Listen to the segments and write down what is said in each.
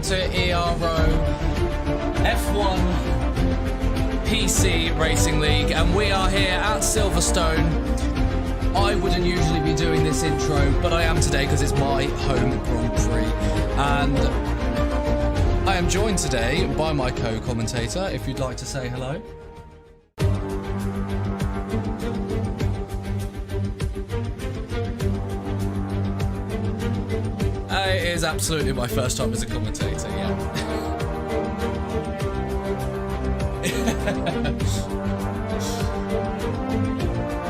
to ERO F1 PC Racing League, and we are here at Silverstone. I wouldn't usually be doing this intro, but I am today because it's my home Grand Prix, and I am joined today by my co-commentator. If you'd like to say hello. It is absolutely my first time as a commentator, yeah.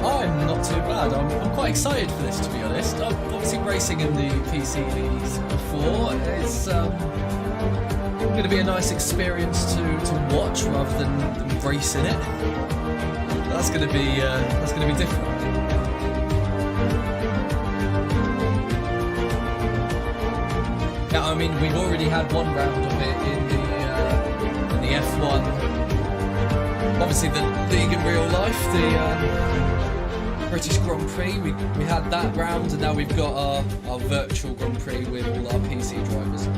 I'm not too bad. I'm quite excited for this, to be honest. I'm obviously racing in the PC leagues before. It's going to be a nice experience to watch rather than race in it. That's going to be different. I mean, we've already had one round of it in the F1. Obviously, the league in real life, the British Grand Prix. We had that round, and now we've got our virtual Grand Prix with all our PC drivers.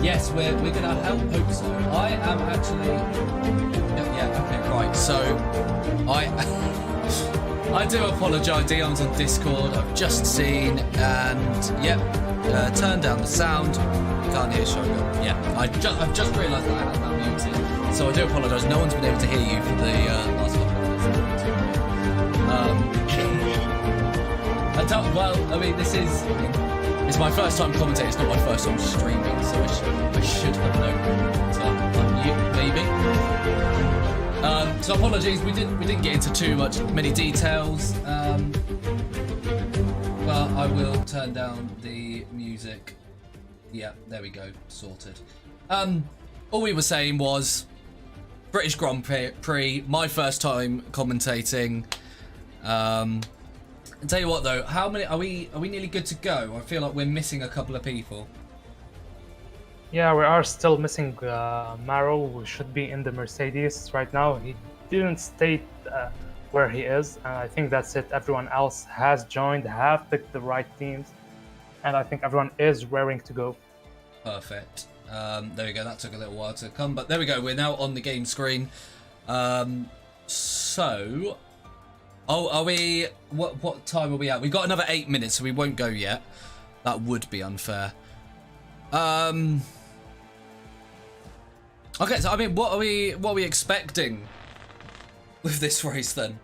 Yes, we're gonna hope so. I am actually. Yeah. Okay. Right. So, I do apologise, Dion's on Discord, I've just seen, and yep, turned down the sound, you can't hear Shogun. Yeah, I've just realised that I had that muted, so I do apologise, no one's been able to hear you for the last couple of minutes. It's my first time commentating, it's not my first time streaming, so I should have known to unmute, maybe. So apologies, we didn't get into many details, but I will turn down the music. Yeah, there we go, sorted. All we were saying was British Grand Prix, my first time commentating. I'll tell you what though, how many are we nearly good to go? I feel like we're missing a couple of people. Yeah, we are still missing Maro, who should be in the Mercedes right now. He didn't state where he is, and I think that's it. Everyone else has joined, have picked the right teams, and I think everyone is raring to go. Perfect. There we go. That took a little while to come, but there we go. We're now on the game screen. Are we? What time are we at? We've got another 8 minutes, so we won't go yet. That would be unfair. Okay, so I mean, what are we expecting with this race then?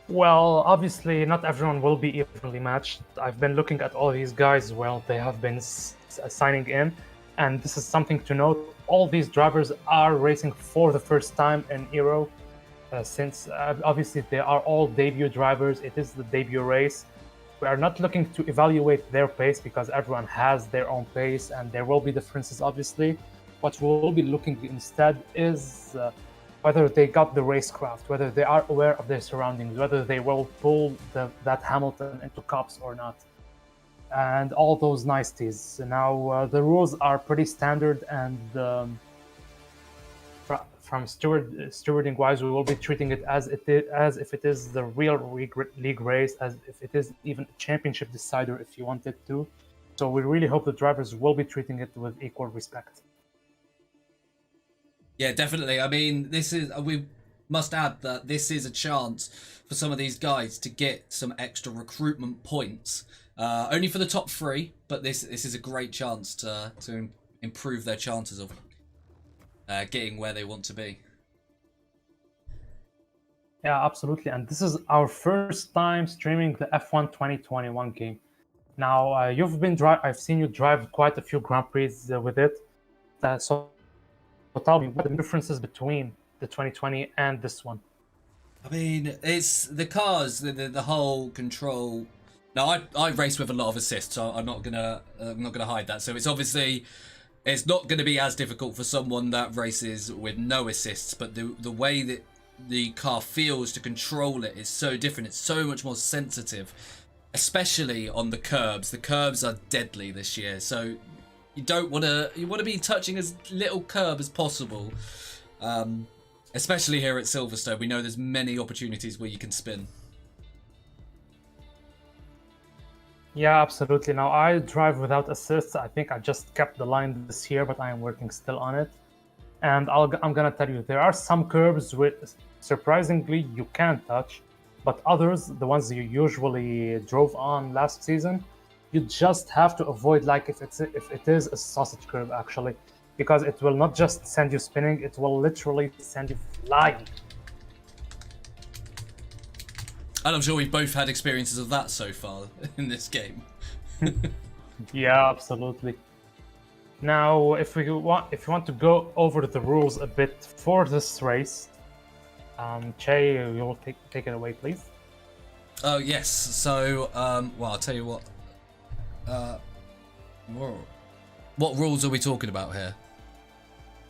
Well, obviously not everyone will be evenly matched. I've been looking at all these guys while they have been signing in, and this is something to note. All these drivers are racing for the first time in Euro, since obviously they are all debut drivers. It is the debut race. We are not looking to evaluate their pace because everyone has their own pace and there will be differences, obviously. What we'll be looking instead is whether they got the racecraft, whether they are aware of their surroundings, whether they will pull that Hamilton into cups or not, and all those niceties. Now, the rules are pretty standard, and from stewarding wise, we will be treating it as if it is the real league race, as if it is even a championship decider if you want it to. So we really hope the drivers will be treating it with equal respect. Yeah, definitely. I mean, we must add that this is a chance for some of these guys to get some extra recruitment points. Only for the top 3, but this is a great chance to improve their chances of getting where they want to be. Yeah, absolutely. And this is our first time streaming the F1 2021 game. Now, I've seen you drive quite a few Grand Prix with it. So tell me, what are the differences between the 2020 and this one? I mean, it's the cars, the whole control. Now, I race with a lot of assists, so I'm not gonna hide that. So it's obviously. It's not going to be as difficult for someone that races with no assists, but the way that the car feels to control it is so different. It's so much more sensitive, especially on the curbs. The curbs are deadly this year, so you want to be touching as little curb as possible. Especially here at Silverstone, we know there's many opportunities where you can spin. Yeah, absolutely. Now I drive without assists. I think I just kept the line this year, but I am working still on it. And I'm gonna tell you, there are some curbs which surprisingly you can touch, but others, the ones you usually drove on last season, you just have to avoid. Like if it is a sausage curb actually, because it will not just send you spinning, it will literally send you flying. And I'm sure we've both had experiences of that so far in this game. Yeah, absolutely. Now, if you want to go over the rules a bit for this race, Chey, you will take it away, please. Oh yes. So, well, I'll tell you what. What rules are we talking about here?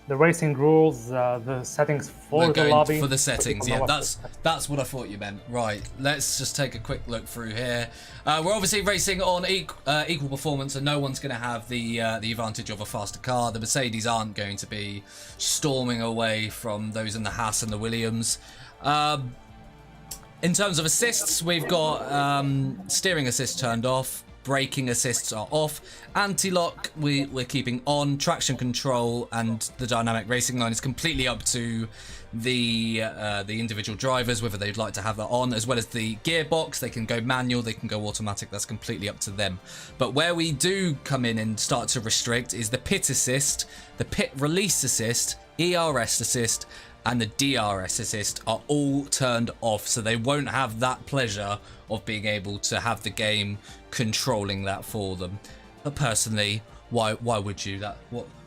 The racing rules, the settings for We're the going lobby. for the settings. Yeah, People know that's what I thought you meant. Right. Let's just take a quick look through here. We're obviously racing on equal performance, and no one's going to have the advantage of a faster car. The Mercedes aren't going to be storming away from those in the Haas and the Williams. In terms of assists, we've got steering assist turned off. Braking assists are off. Anti-lock we're keeping on. Traction control and the dynamic racing line is completely up to the individual drivers, whether they'd like to have that on, as well as the gearbox. They can go manual, they can go automatic. That's completely up to them. But where we do come in and start to restrict is the pit assist, the pit release assist, ERS assist, and the DRS assist are all turned off, so they won't have that pleasure of being able to have the game controlling that for them. But personally, why would you?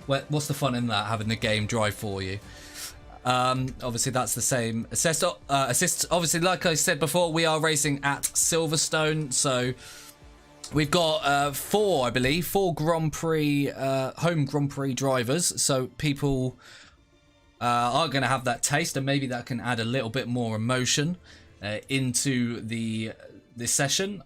What's the fun in that, having the game drive for you? Obviously that's the same assists. Obviously, like I said before, we are racing at Silverstone, so we've got four Grand Prix home Grand Prix drivers, so people are going to have that taste, and maybe that can add a little bit more emotion into this session.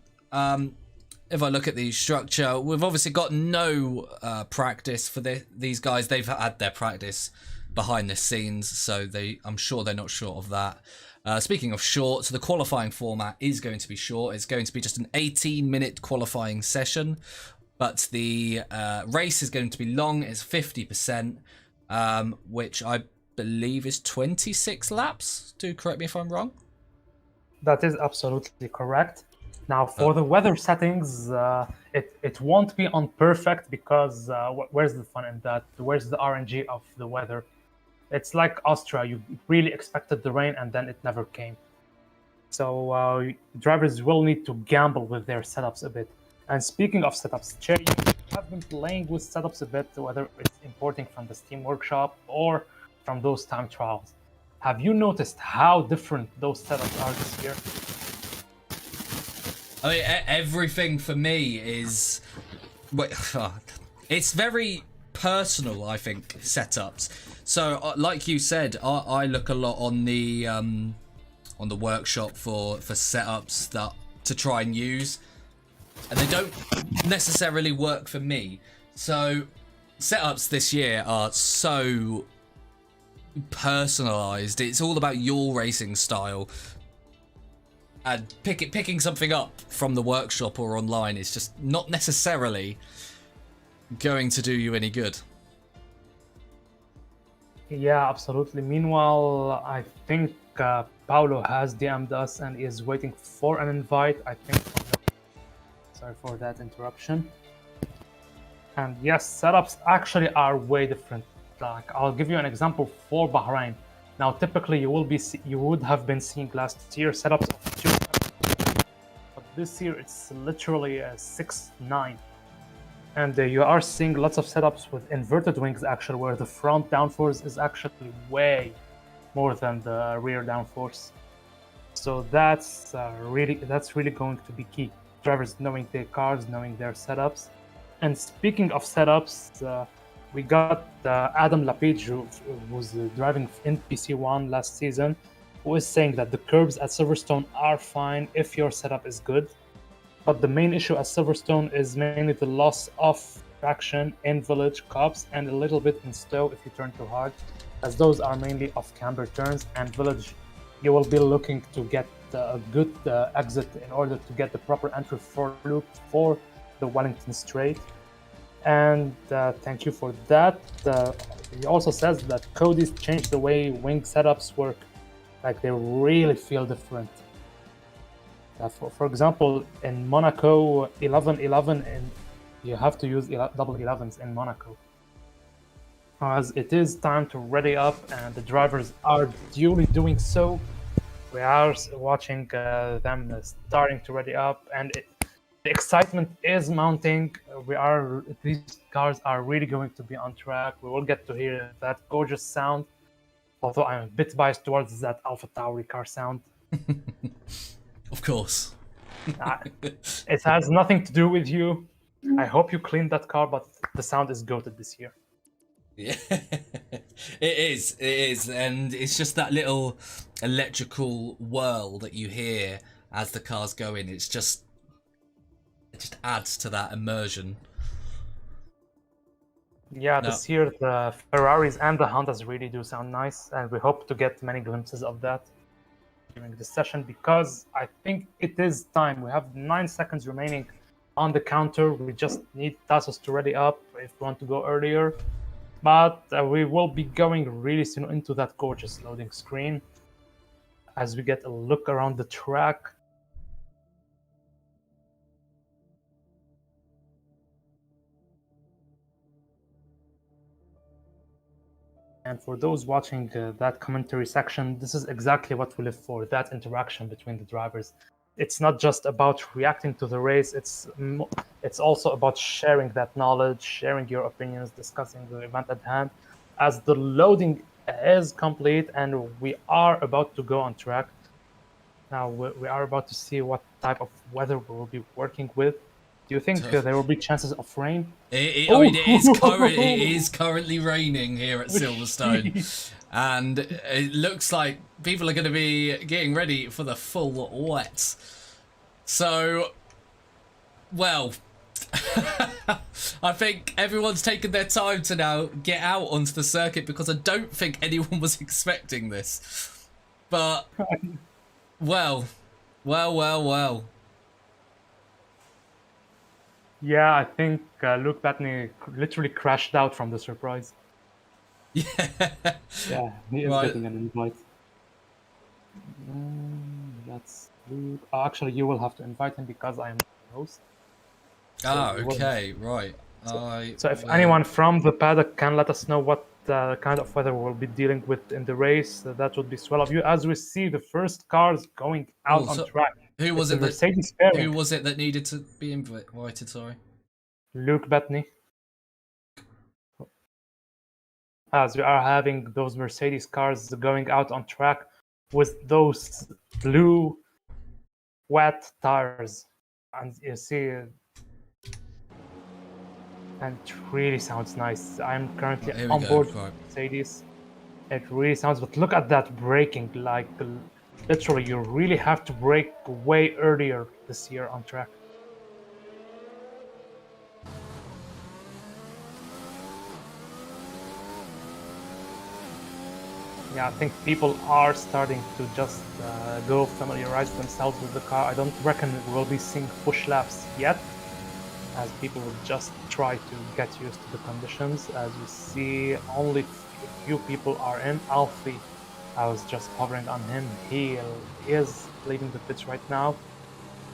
If I look at the structure, we've obviously got no practice for these guys. They've had their practice behind the scenes, so I'm sure they're not short of that. Speaking of short, so the qualifying format is going to be short. It's going to be just an 18-minute qualifying session, but the race is going to be long. It's 50%, which I believe is 26 laps. Do correct me if I'm wrong. That is absolutely correct. Now, for the weather settings, it won't be on perfect because where's the fun in that? Where's the RNG of the weather? It's like Austria. You really expected the rain and then it never came. So drivers will need to gamble with their setups a bit. And speaking of setups, Chey, you have been playing with setups a bit, whether it's importing from the Steam Workshop or from those time trials. Have you noticed how different those setups are this year? I mean, everything for me is... It's very personal, I think, setups. So, like you said, I look a lot on the workshop for setups to try and use, and they don't necessarily work for me. So, setups this year are so personalized. It's all about your racing style. And picking something up from the workshop or online is just not necessarily going to do you any good. Yeah, absolutely. Meanwhile, I think Paulo has DM'd us and is waiting for an invite. I think. Sorry for that interruption. And yes, setups actually are way different. Like, I'll give you an example for Bahrain. Now, typically, you would have been seeing last year setups of 2, but this year it's literally a 6-9. And you are seeing lots of setups with inverted wings, actually, where the front downforce is actually way more than the rear downforce. So that's really going to be key. Drivers knowing their cars, knowing their setups. And speaking of setups, we got Adam Lapid, who was driving in PC1 last season, who is saying that the curbs at Silverstone are fine if your setup is good. But the main issue at Silverstone is mainly the loss of traction in village cops and a little bit in stow if you turn too hard, as those are mainly off camber turns, and village you will be looking to get a good exit in order to get the proper entry for loop for the Wellington Straight. And thank you for that. He also says that Cody's changed the way wing setups work. Like, they really feel different. For example, in Monaco 11-11, and you have to use double 11s in Monaco. As it is time to ready up, and the drivers are duly doing so. We are watching them starting to ready up, and the excitement is mounting. These cars are really going to be on track. We will get to hear that gorgeous sound, although I'm a bit biased towards that Alpha Tauri car sound. Of course. It has nothing to do with you. I hope you cleaned that car, but the sound is goated this year. Yeah, it is, and it's just that little electrical whirl that you hear as the cars go in. It just adds to that immersion. Yeah, this year the Ferraris and the Hondas really do sound nice, and we hope to get many glimpses of that during this session, because I think it is time. We have 9 seconds remaining on the counter. We just need Tassos to ready up if we want to go earlier. But we will be going really soon into that gorgeous loading screen as we get a look around the track. And for those watching that commentary section, this is exactly what we live for, that interaction between the drivers. It's not just about reacting to the race, it's also about sharing that knowledge, sharing your opinions, discussing the event at hand. As the loading is complete and we are about to go on track, now we are about to see what type of weather we will be working with. Do you think there will be chances of rain? I mean, it is currently raining here at Silverstone, and it looks like people are going to be getting ready for the full wet. So, well, I think everyone's taken their time to now get out onto the circuit, because I don't think anyone was expecting this. But, well. Yeah, I think Luke Batney literally crashed out from the surprise. Yeah. Yeah, he is getting an invite. That's Luke. Oh, actually, you will have to invite him because I am the host. Okay, right. So if anyone from the paddock can let us know what kind of weather we'll be dealing with in the race, that would be swell of you. As we see the first cars going out on track. Who was it that needed to be invited? Sorry, Luke Batney. As we are having those Mercedes cars going out on track with those blue wet tires, and you see, and it really sounds nice. I'm currently on board Mercedes. It really sounds, but look at that braking, like literally you really have to brake way earlier this year on track. Yeah, I think people are starting to just go familiarize themselves with the car. I don't reckon we'll be seeing push laps yet, as people will just try to get used to the conditions. As you see, only a few people are in. Alfie, I was just hovering on him. He is leaving the pits right now,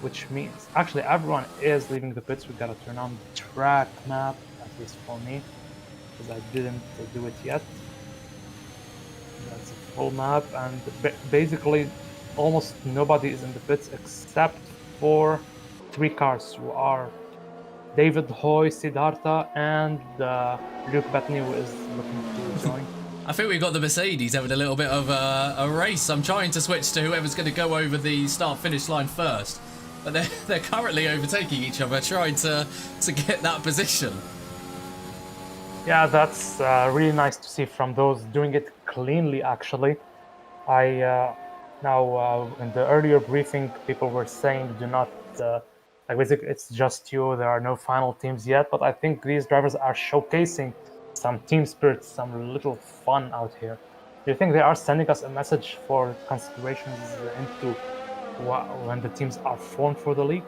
which means actually everyone is leaving the pits. We gotta turn on the track map, at least for me, because I didn't do it yet. That's a full map, and basically almost nobody is in the pits except for 3 cars, who are David Hoy, Siddhartha, and Luke Batney, who is looking to join. I think we've got the Mercedes having a little bit of a race. I'm trying to switch to whoever's going to go over the start-finish line first, but they're currently overtaking each other, trying to get that position. Yeah, that's really nice to see from those doing it cleanly, actually. Now, in the earlier briefing, people were saying do not, like basically it's just you, there are no final teams yet, but I think these drivers are showcasing some team spirit, some little fun out here. Do you think they are sending us a message for considerations into when the teams are formed for the league?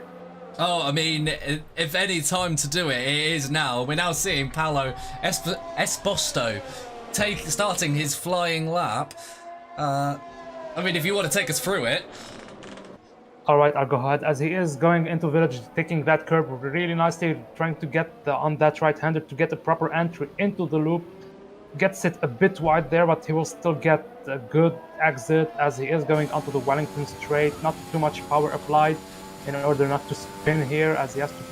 Oh, I mean, if any time to do it, it is now. We're now seeing Paolo Esposito starting his flying lap. I mean, if you want to take us through it. All right, I'll go ahead. As he is going into village, taking that curve really nicely, trying to get on that right-hander to get a proper entry into the loop. Gets it a bit wide there, but he will still get a good exit as he is going onto the Wellington straight. Not too much power applied in order not to spin here, as he has to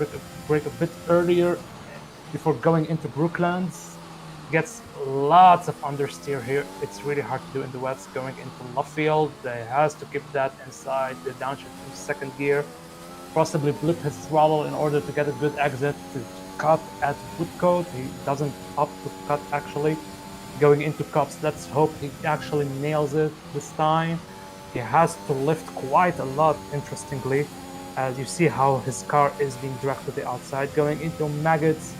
brake a bit earlier before going into Brooklands. Gets lots of understeer here. It's really hard to do in the wets. Going into Luffield, he has to keep that inside the downshift from second gear. Possibly blip his throttle in order to get a good exit to cut at Woodcote. He doesn't opt to cut actually. Going into cups, let's hope he actually nails it this time. He has to lift quite a lot, interestingly, as you see how his car is being dragged to the outside. Going into Maggots,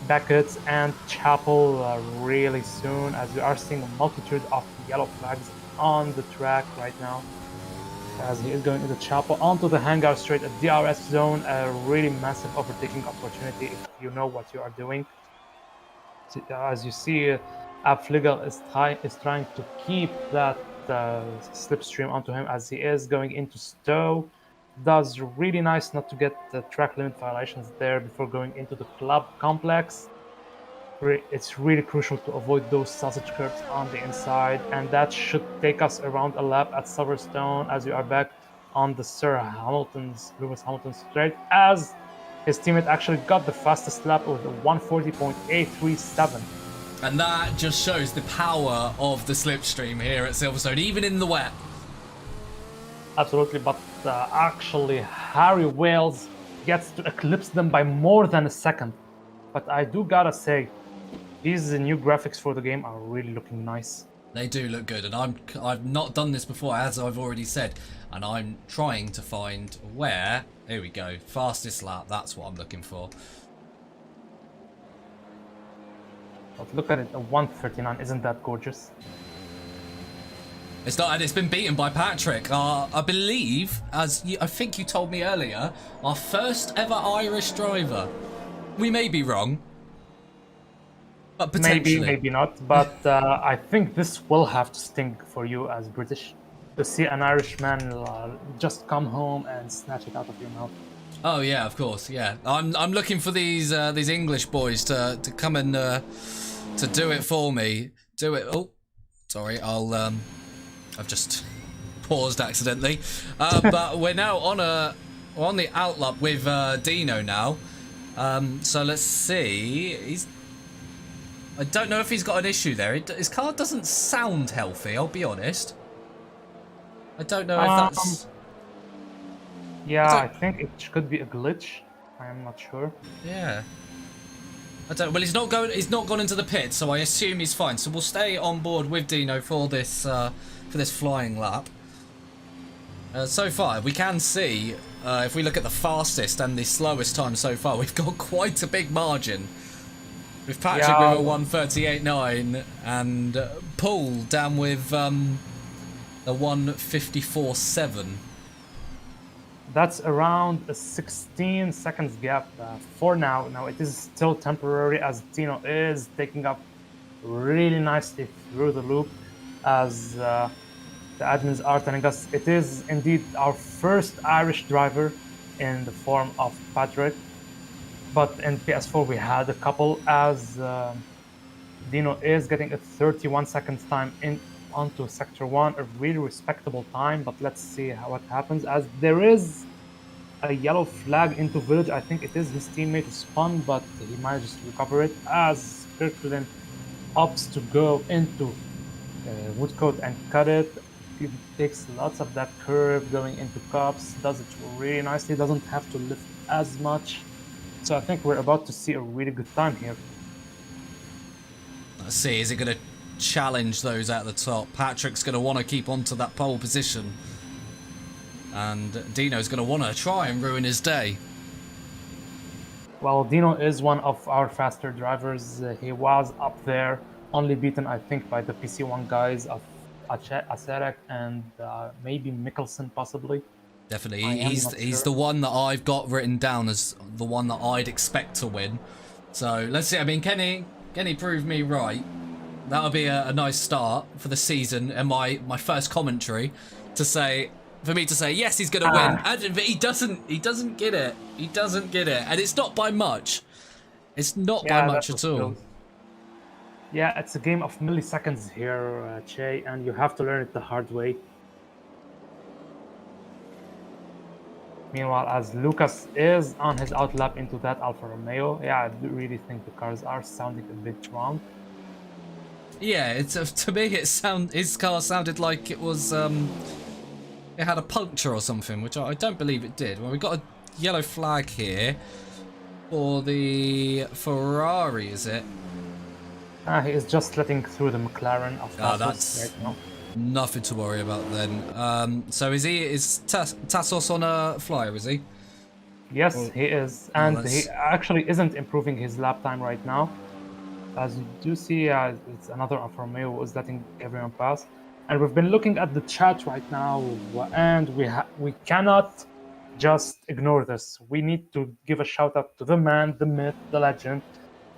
Beckett's and Chapel really soon, as we are seeing a multitude of yellow flags on the track right now. As he is going into Chapel onto the hangar straight at DRS zone, a really massive overtaking opportunity if you know what you are doing. As you see, Abfligel is trying to keep that slipstream onto him as he is going into Stowe. Does really nice not to get the track limit violations there before going into the club complex. It's really crucial to avoid those sausage curbs on the inside, and that should take us around a lap at Silverstone as we are back on the Lewis Hamilton straight, as his teammate actually got the fastest lap with a 140.837. And that just shows the power of the slipstream here at Silverstone, even in the wet. Absolutely, but actually Harry Wales gets to eclipse them by more than a second. But I do gotta say, these new graphics for the game are really looking nice. They do look good, and I've not done this before, as I've already said, and I'm trying to find where. Here we go, fastest lap. That's what I'm looking for. But look at it, a 139. Isn't that gorgeous? It's not, and it's been beaten by Patrick. I believe, I think you told me earlier, our first ever Irish driver. We may be wrong, but potentially. Maybe not. But I think this will have to sting for you as British to see an Irishman just come home and snatch it out of your mouth. Oh yeah, of course, yeah. I'm looking for these English boys to come and to do it for me. Do it. Oh, sorry. I've just paused accidentally. But we're now on the outlap with Dino now. So let's see. I don't know if he's got an issue there. His car doesn't sound healthy, I'll be honest. I don't know if that's... Yeah, I think it could be a glitch. I am not sure. Yeah. I don't... Well, he's not gone into the pit, so I assume he's fine. So we'll stay on board with Dino for this flying lap. So far, we can see, if we look at the fastest and the slowest time so far, we've got quite a big margin. With Patrick with a 138.9 and Paul down with a 154.7. That's around a 16 seconds gap for now. Now it is still temporary as Dino is taking up really nicely through the loop, as the admins are telling us it is indeed our first Irish driver in the form of Patrick. But in PS4 we had a couple, as Dino is getting a 31 seconds time onto Sector 1, a really respectable time, but let's see what happens, as there is a yellow flag into village. I think it is his teammate who spun, but he manages to recover it, as Kirkland opts to go into Woodcote and cut it. He takes lots of that curve going into cups, does it really nicely, doesn't have to lift as much. So I think we're about to see a really good time here. Let's see, is it going to challenge those at the top? Patrick's going to want to keep onto that pole position, and Dino's going to want to try and ruin his day. Well, Dino is one of our faster drivers. He was up there only beaten, I think, by the PC1 guys of Acerek and maybe Mikkelsen, possibly. Definitely, I am he's not he's sure. the one that I've got written down as the one that I'd expect to win. So let's see. I mean, can he prove me right? That'll be a nice start for the season and my first commentary for me to say yes, he's gonna win. And but he doesn't get it. He doesn't get it, and it's not by much. It's not by much at all. Yeah, it's a game of milliseconds here, Chey, and you have to learn it the hard way. Meanwhile, as Lucas is on his outlap into that Alfa Romeo, yeah, I do really think the cars are sounding a bit wrong. Yeah, it's to me his car sounded like it was it had a puncture or something, which I don't believe it did. Well, we got a yellow flag here for the Ferrari, is it? He is just letting through the McLaren of Tassos right now. Nothing to worry about then. So is Tassos on a flyer, is he? Yes, he is. And he actually isn't improving his lap time right now. As you do see, it's another Alfa Romeo who is letting everyone pass. And we've been looking at the chat right now, and we cannot just ignore this. We need to give a shout out to the man, the myth, the legend,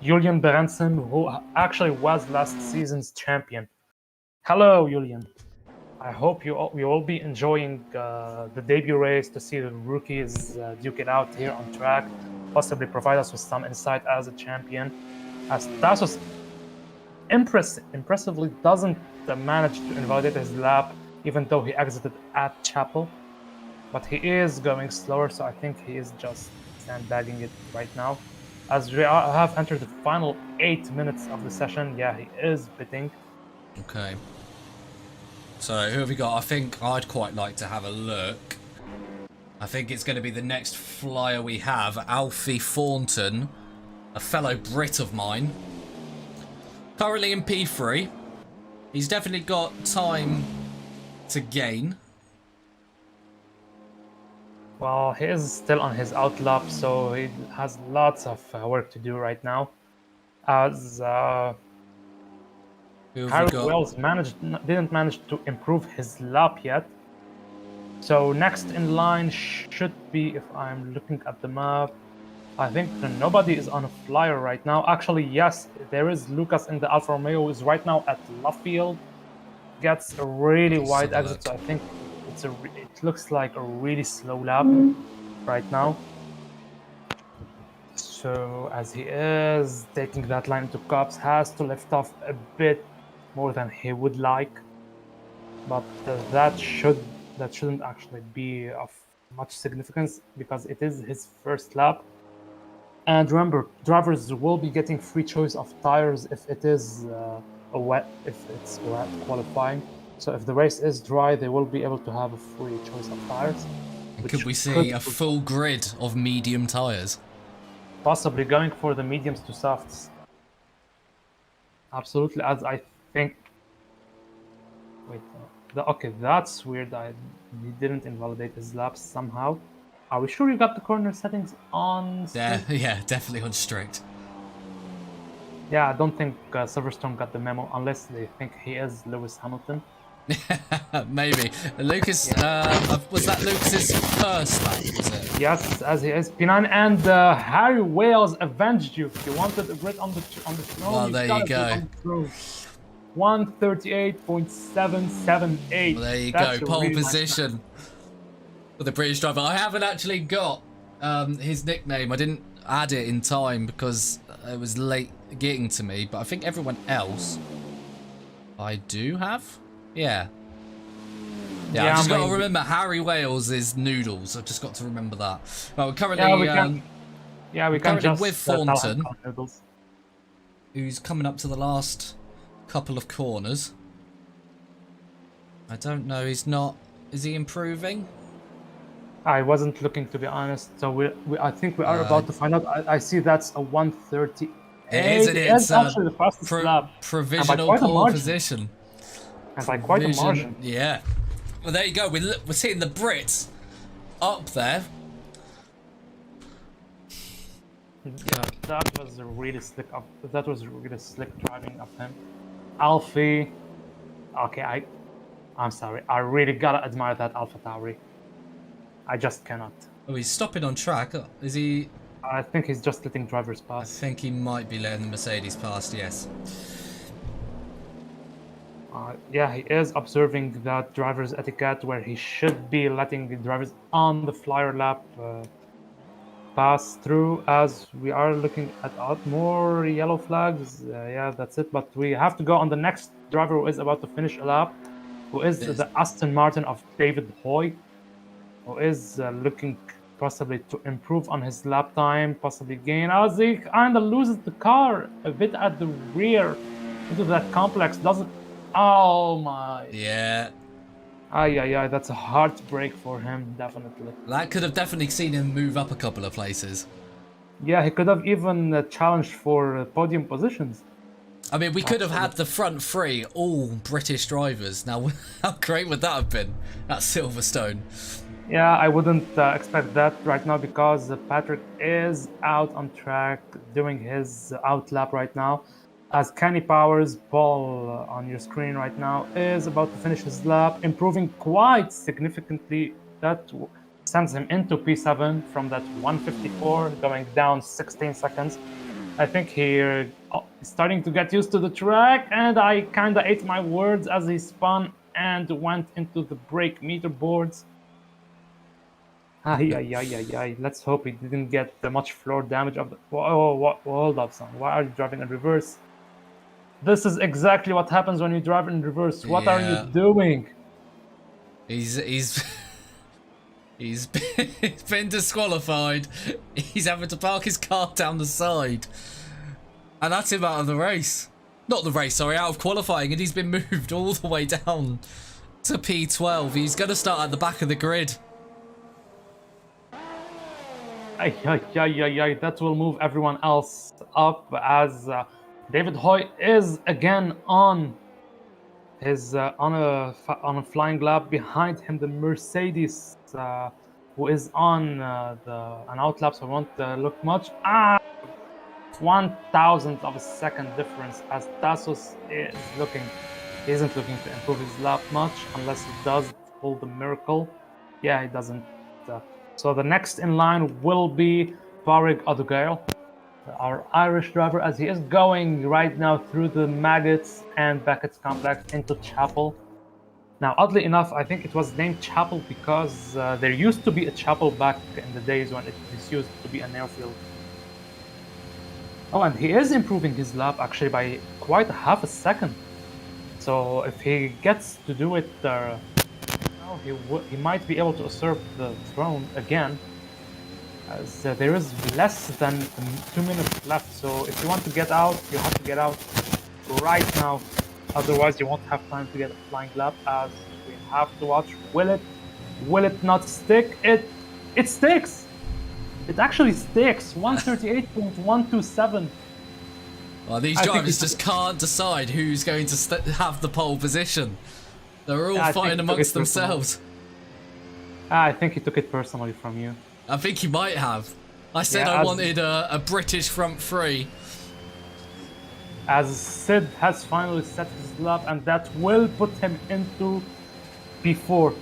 Julian Berenson, who actually was last season's champion. Hello, Julian. I hope you will be enjoying the debut race to see the rookies duke it out here on track, possibly provide us with some insight as a champion. As Tassos impressively doesn't manage to invalidate his lap, even though he exited at Chapel. But he is going slower, so I think he is just sandbagging it right now. As we have entered the final 8 minutes of the session, yeah, he is bidding. Okay. So who have we got? I think I'd quite like to have a look. I think it's going to be the next flyer we have, Alfie Thornton, a fellow Brit of mine. Currently in P3. He's definitely got time to gain. Well, he is still on his outlap, so he has lots of work to do right now. As Harry Wells didn't manage to improve his lap yet. So next in line should be, if I'm looking at the map, I think nobody is on a flyer right now. Actually, yes, there is Lucas in the Alfa Romeo, who is right now at Luffield. Gets a really wide exit, so I think it looks like a really slow lap right now. So as he is taking that line to Cups, has to lift off a bit more than he would like, but that shouldn't actually be of much significance because it is his first lap. And remember, drivers will be getting free choice of tires if it is wet qualifying. So if the race is dry, they will be able to have a free choice of tires. Could we see a full grid of medium tires? Possibly going for the mediums to softs. Absolutely, as I think. Wait, okay, that's weird. He didn't invalidate his laps somehow. Are we sure you got the corner settings on? Yeah, definitely on strict. Yeah, I don't think Silverstone got the memo unless they think he is Lewis Hamilton. Maybe. Lucas, was that Lucas's first lap, was it? Yes, as he is P9, and Harry Wales avenged you. You wanted a grid on the throne. Well, there you go. 138.778. Well, there you go. Pole position for the British driver. I haven't actually got his nickname. I didn't add it in time because it was late getting to me. But I think everyone else I do have. Yeah, I've just got to remember Harry Wales is Noodles. I've just got to remember that. Well, we're currently we can just with Thornton, who's coming up to the last couple of corners. I don't know. He's not. Is he improving? I wasn't looking, to be honest. So I think we are about to find out. I see that's a 130. It is actually the fastest lap. Provisional pole position. And by quite a margin. Yeah. Well, there you go. We're seeing the Brits up there. Yeah, that was a really slick driving of him. Alfie. Okay, I'm sorry. I really gotta admire that Alpha Tauri. I just cannot. Oh, he's stopping on track. Is he? I think he's just letting drivers I pass. think he might be letting the Mercedes past, yes. Yeah, he is observing that driver's etiquette where he should be letting the drivers on the flyer lap pass through, as we are looking at more yellow flags. Yeah, that's it. But we have to go on the next driver who is about to finish a lap, who is Yes. the Aston Martin of David Hoy, who is looking possibly to improve on his lap time, possibly gain, as he kind of loses the car a bit at the rear into that complex. Doesn't. Oh my. Yeah. Ay, that's a heartbreak for him, definitely. That could have definitely seen him move up a couple of places. Yeah, he could have even challenged for podium positions. I mean, we could have had the front three all British drivers. Now, how great would that have been at Silverstone? Yeah, I wouldn't expect that right now because Patrick is out on track doing his out lap right now. As Kenny Powers, Paul on your screen right now, is about to finish his lap, improving quite significantly. That sends him into P7 from that 154, going down 16 seconds. I think he's starting to get used to the track, and I kind of ate my words as he spun and went into the brake meter boards. Ay. Let's hope he didn't get much floor damage of the. Whoa, hold up, son. Why are you driving in reverse? This is exactly what happens when you drive in reverse. What are you doing? He's been disqualified. He's having to park his car down the side. And that's him out of the race. Not the race, sorry, out of qualifying. And he's been moved all the way down to P12. He's going to start at the back of the grid. Ay. That will move everyone else up as David Hoy is again on his on a flying lap. Behind him, the Mercedes, who is on an out lap, so won't look much. 1,000th of a second difference as Tassos is looking. He isn't looking to improve his lap much unless he does pull the miracle. Yeah, he doesn't. So the next in line will be Padraig O'Doyle, our Irish driver, as he is going right now through the Maggots and Beckett's complex into Chapel. Now, oddly enough, I think it was named Chapel because there used to be a chapel back in the days when it used to be an airfield. Oh, and he is improving his lap actually by quite half a second. So if he gets to do it, he might be able to usurp the throne again. As there is less than 2 minutes left, so if you want to get out, you have to get out right now. Otherwise, you won't have time to get a flying lap. As we have to watch, will it not stick? It sticks. It actually sticks. 138.127. Well, these drivers just can't decide who's going to have the pole position. They're all fighting amongst themselves. I think he took it personally from you. I think he might have. I said I wanted a British front three. As Sid has finally set his lap, and that will put him into P4.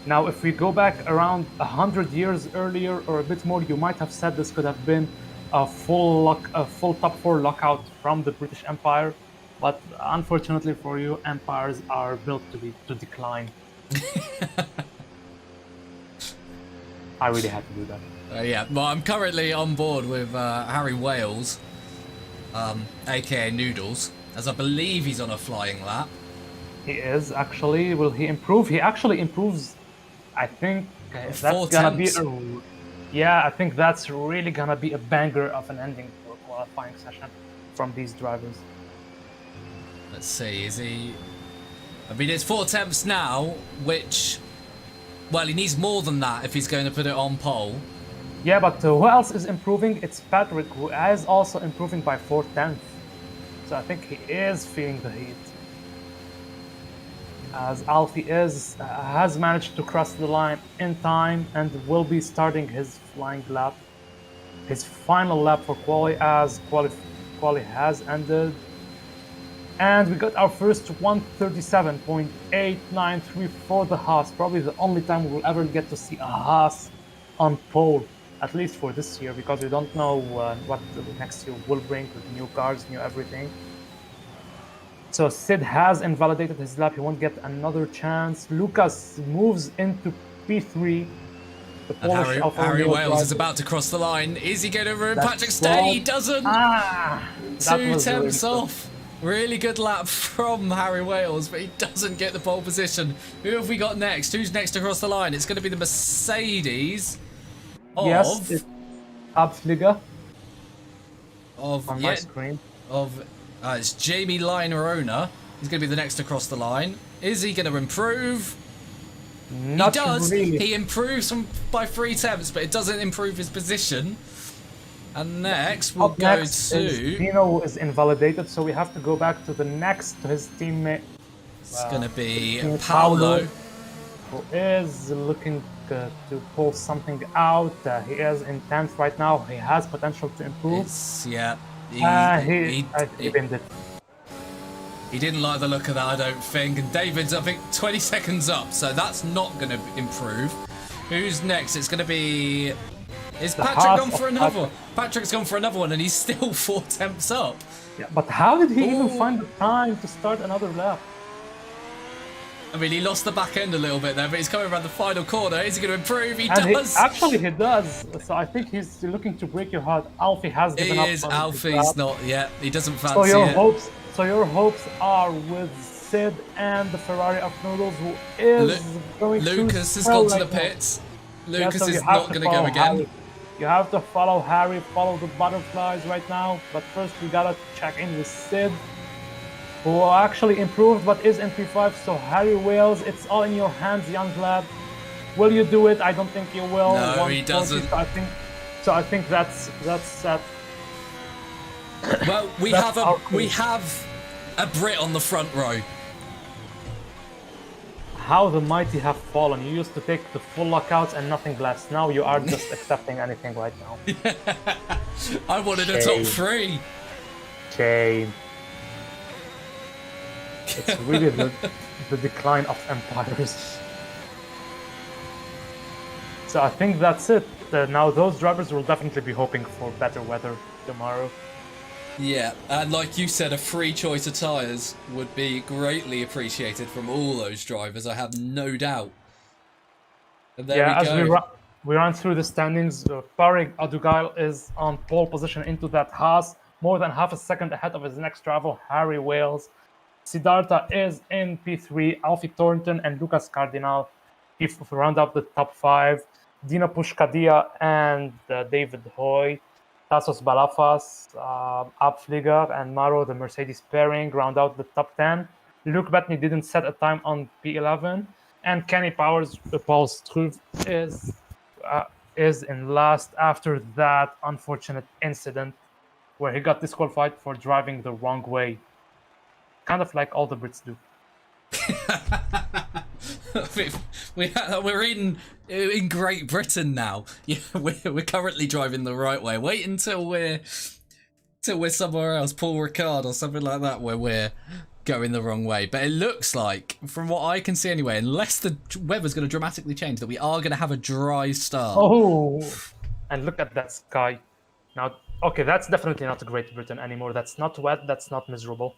Now, if we go back around 100 years earlier or a bit more, you might have said this could have been a full top 4 lockout from the British Empire. But unfortunately for you, empires are built to decline. I really had to do that. Yeah, well, I'm currently on board with Harry Wales, aka Noodles, as I believe he's on a flying lap. He is actually. Will he improve? He actually improves. I think that's gonna be. I think that's really gonna be a banger of an ending for a qualifying session from these drivers. Let's see, is he... I mean, it's 4 attempts now, which... Well, he needs more than that if he's going to put it on pole. Yeah, but who else is improving? It's Patrick, who is also improving by 4/10. So I think he is feeling the heat. As Alfie has managed to cross the line in time and will be starting his flying lap. His final lap for quali, as quali has ended. And we got our first 137.893 for the Haas. Probably the only time we will ever get to see a Haas on pole, at least for this year, because we don't know what the next year will bring with new cars, new everything. So Sid has invalidated his lap. He won't get another chance. Lucas moves into P3. The Polish And Harry Wales is about to cross the line. Is he going to ruin Patrick's stay? He doesn't. Two tenths off. Really good lap from Harry Wales, but he doesn't get the pole position. Who have we got next? Who's next to cross the line? It's going to be the Mercedes of... Yes, it's Abfliger. Of, on my screen. It's Jamie Linerona. He's going to be the next to cross the line. Is he going to improve? Not he does. Really. He improves by 3 tenths, but it doesn't improve his position. And next we'll go to... Dino is invalidated, so we have to go back to the next to his teammate. It's going to be Paolo, who is looking to pull something out. He is in 10th right now. He has potential to improve. He binned it. He didn't like the look of that, I don't think. And David's, I think, 20 seconds up, so that's not going to improve. Who's next? It's going to be... Is Patrick gone for another one? Patrick's gone for another one, and he's still 4 tenths up. Yeah, but how did he even find the time to start another lap? I mean, he lost the back end a little bit there, but he's coming around the final corner. Is he going to improve? He does. Actually, he does. So I think he's looking to break your heart. Alfie has given up. Alfie's not yet. He doesn't fancy it. So your hopes are with Sid and the Ferrari of Noodles, who is going to... Lucas has gone to the pits. Lucas is not going to go again. Harry. You have to follow Harry, follow the butterflies right now. But first, we gotta check in with Sid, who actually improved but is in P5. So Harry Wales, it's all in your hands, young lad. Will you do it? I don't think you will. No, he doesn't. So I think that's that. Well, we have a Brit on the front row. How the mighty have fallen. You used to take the full lockouts and nothing less. Now you are just accepting anything right now. I wanted a top 3. Shame. It's really the decline of empires. So I think that's it. Now those drivers will definitely be hoping for better weather tomorrow. Yeah, and like you said, a free choice of tyres would be greatly appreciated from all those drivers, I have no doubt. And there we go. As we run through the standings, Farid Adugail is on pole position into that Haas, more than half a second ahead of his next rival, Harry Wales. Siddhartha is in P3, Alfie Thornton and Lucas Cardinal round up the top 5. Dino Pushkadia and David Hoy. Tassos Balafas, Abfliger, and Maro, the Mercedes pairing, round out the top 10. Luke Bettany didn't set a time on P11. And Kenny Powers, Paul Struve, is in last after that unfortunate incident where he got disqualified for driving the wrong way. Kind of like all the Brits do. We're in Great Britain now. Yeah, we're currently driving the right way. Wait until we're somewhere else, Paul Ricard or something like that, where we're going the wrong way. But it looks like, from what I can see anyway, unless the weather's going to dramatically change, that we are going to have a dry start. Oh, and look at that sky. Now, okay, that's definitely not Great Britain anymore. That's not wet. That's not miserable.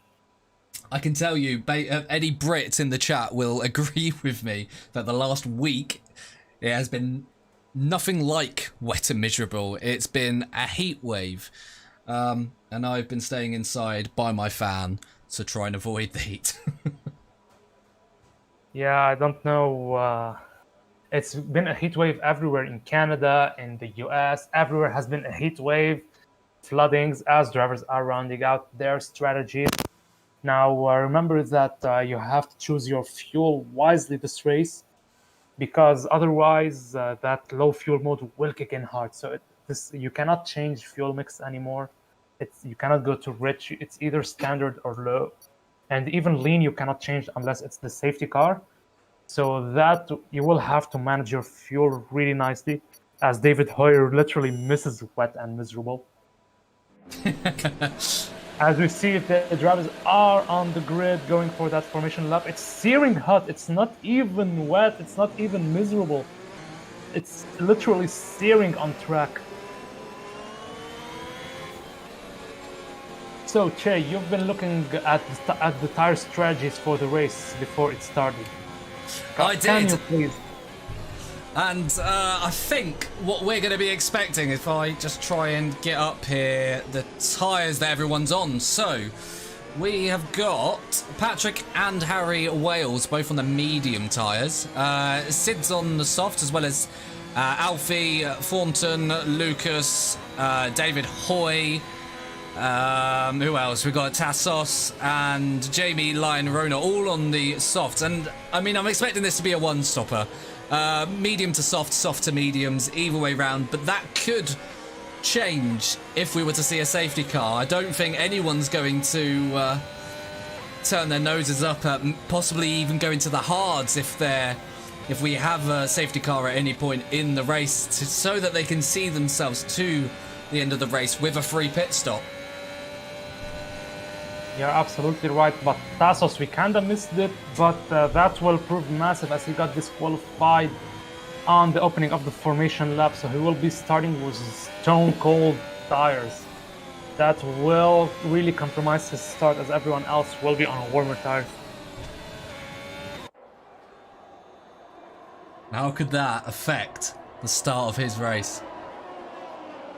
I can tell you, any Brits in the chat will agree with me that the last week it has been nothing like wet and miserable. It's been a heat wave, and I've been staying inside by my fan to try and avoid the heat. Yeah, I don't know. It's been a heat wave everywhere in Canada, in the US. Everywhere has been a heat wave, floodings as drivers are rounding out their strategies. Now, remember that you have to choose your fuel wisely this race, because otherwise that low fuel mode will kick in hard. So you cannot change fuel mix anymore. You cannot go to rich. It's either standard or low. And even lean you cannot change unless it's the safety car. So that you will have to manage your fuel really nicely, as David Hoyer literally misses wet and miserable. As we see, the drivers are on the grid going for that formation lap. It's searing hot. It's not even wet. It's not even miserable. It's literally searing on track. So, Chey, you've been looking at the tire strategies for the race before it started. I Can did. you please? And I think what we're going to be expecting, if I just try and get up here, the tyres that everyone's on. So we have got Patrick and Harry Wales both on the medium tyres. Sid's on the soft, as well as Alfie Thornton, Lucas, David Hoy. Who else? We've got Tassos and Jamie Lyon Rona, all on the soft. And I mean, I'm expecting this to be a one-stopper. Medium to soft, soft to mediums, either way round, but that could change if we were to see a safety car. I don't think anyone's going to turn their noses up at possibly even going to the hards if we have a safety car at any point in the race, so that they can see themselves to the end of the race with a free pit stop. You're absolutely right, but Tassos, we kinda missed it, but that will prove massive as he got disqualified on the opening of the formation lap, so he will be starting with stone cold tires. That will really compromise his start, as everyone else will be on warmer tires. How could that affect the start of his race?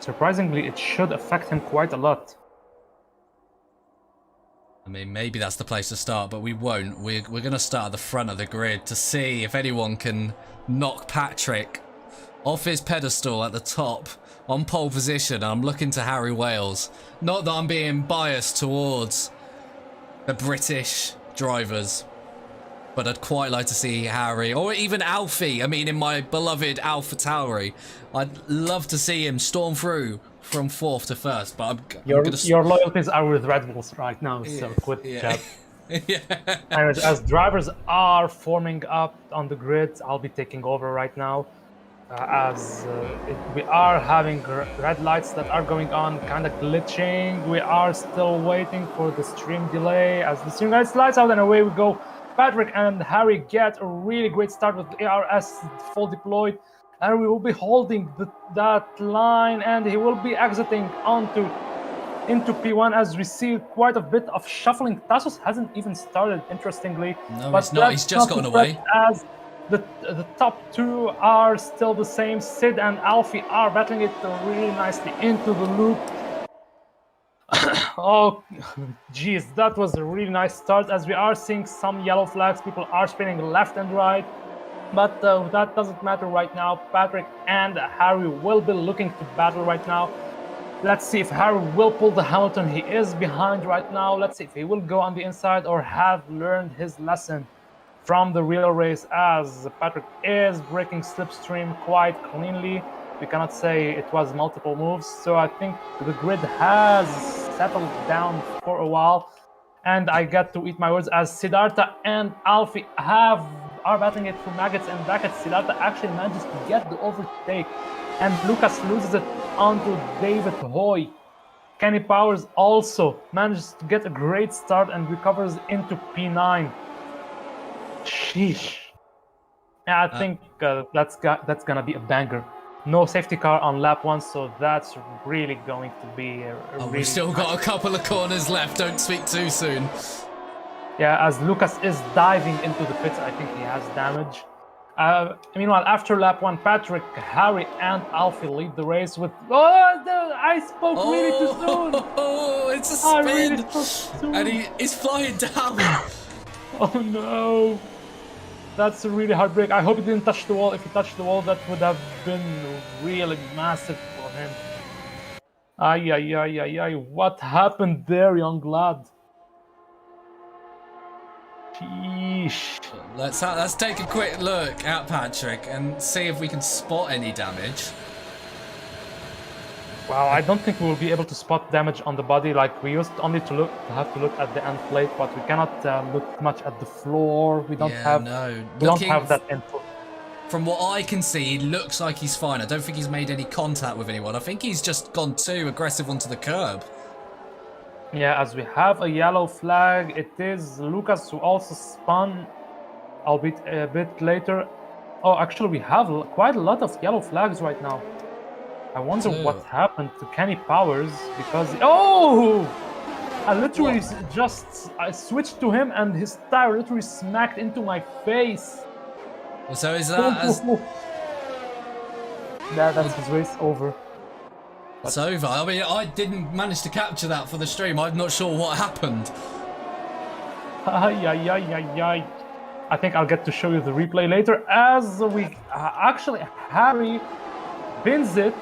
Surprisingly, it should affect him quite a lot. I mean, maybe that's the place to start, but we won't. We're going to start at the front of the grid to see if anyone can knock Patrick off his pedestal at the top on pole position. I'm looking to Harry Wales. Not that I'm being biased towards the British drivers, but I'd quite like to see Harry, or even Alfie. I mean, in my beloved Alpha Tauri, I'd love to see him storm through from fourth to first, but your loyalties are with Red Bulls right now, so quit the chat. Yeah. And as drivers are forming up on the grid, I'll be taking over right now. We are having red lights that are going on, kind of glitching. We are still waiting for the stream delay. As the stream lights out, and away we go. Patrick and Harry get a really great start with ARS full deployed. And we will be holding that line, and he will be exiting into P1 as we see quite a bit of shuffling. Tassos hasn't even started, interestingly. No, but he's not. He's just gotten away. As the top two are still the same. Sid and Alfie are battling it really nicely into the loop. Oh, geez, that was a really nice start, as we are seeing some yellow flags. People are spinning left and right. But that doesn't matter right now. Patrick and Harry will be looking to battle right now. Let's see if Harry will pull the Hamilton. He is behind right now. Let's see if he will go on the inside or have learned his lesson from the real race, as Patrick is breaking slipstream quite cleanly. We cannot say it was multiple moves, so I think the grid has settled down for a while. And I get to eat my words, as Siddhartha and Alfie are battling it for maggots and brackets. Siddhartha actually manages to get the overtake, and Lucas loses it onto David Hoy. Kenny Powers also manages to get a great start and recovers into P9. Sheesh. Yeah, I think that's gonna be a banger. No safety car on lap 1, so that's really going to be a really we've still got a couple of corners left. Don't speak too soon. Yeah, as Lucas is diving into the pits, I think he has damage. Meanwhile, after lap 1, Patrick, Harry, and Alfie lead the race with... I spoke really too soon! Oh, it's a spin! I really spoke too soon. And he's flying down! Oh no! That's a really hard break. I hope he didn't touch the wall. If he touched the wall, that would have been really massive for him. Ay. What happened there, young lad? Sheesh. Let's take a quick look at Patrick and see if we can spot any damage. Wow, I don't think we will be able to spot damage on the body. Like, we used only to have to look at the end plate, but we cannot look much at the floor. We don't have that info. From what I can see, he looks like he's fine. I don't think he's made any contact with anyone. I think he's just gone too aggressive onto the curb. Yeah, as we have a yellow flag, it is Lucas who also spun, albeit a bit later. Oh, actually, we have quite a lot of yellow flags right now. I wonder what happened to Kenny Powers because I literally I switched to him and his tire literally smacked into my face. So is that as That's his race over. it's over? I mean, I didn't manage to capture that for the stream. I'm not sure what happened. Ay, ay, ay, ay, ay. I think I'll get to show you the replay later as we actually Harry bins it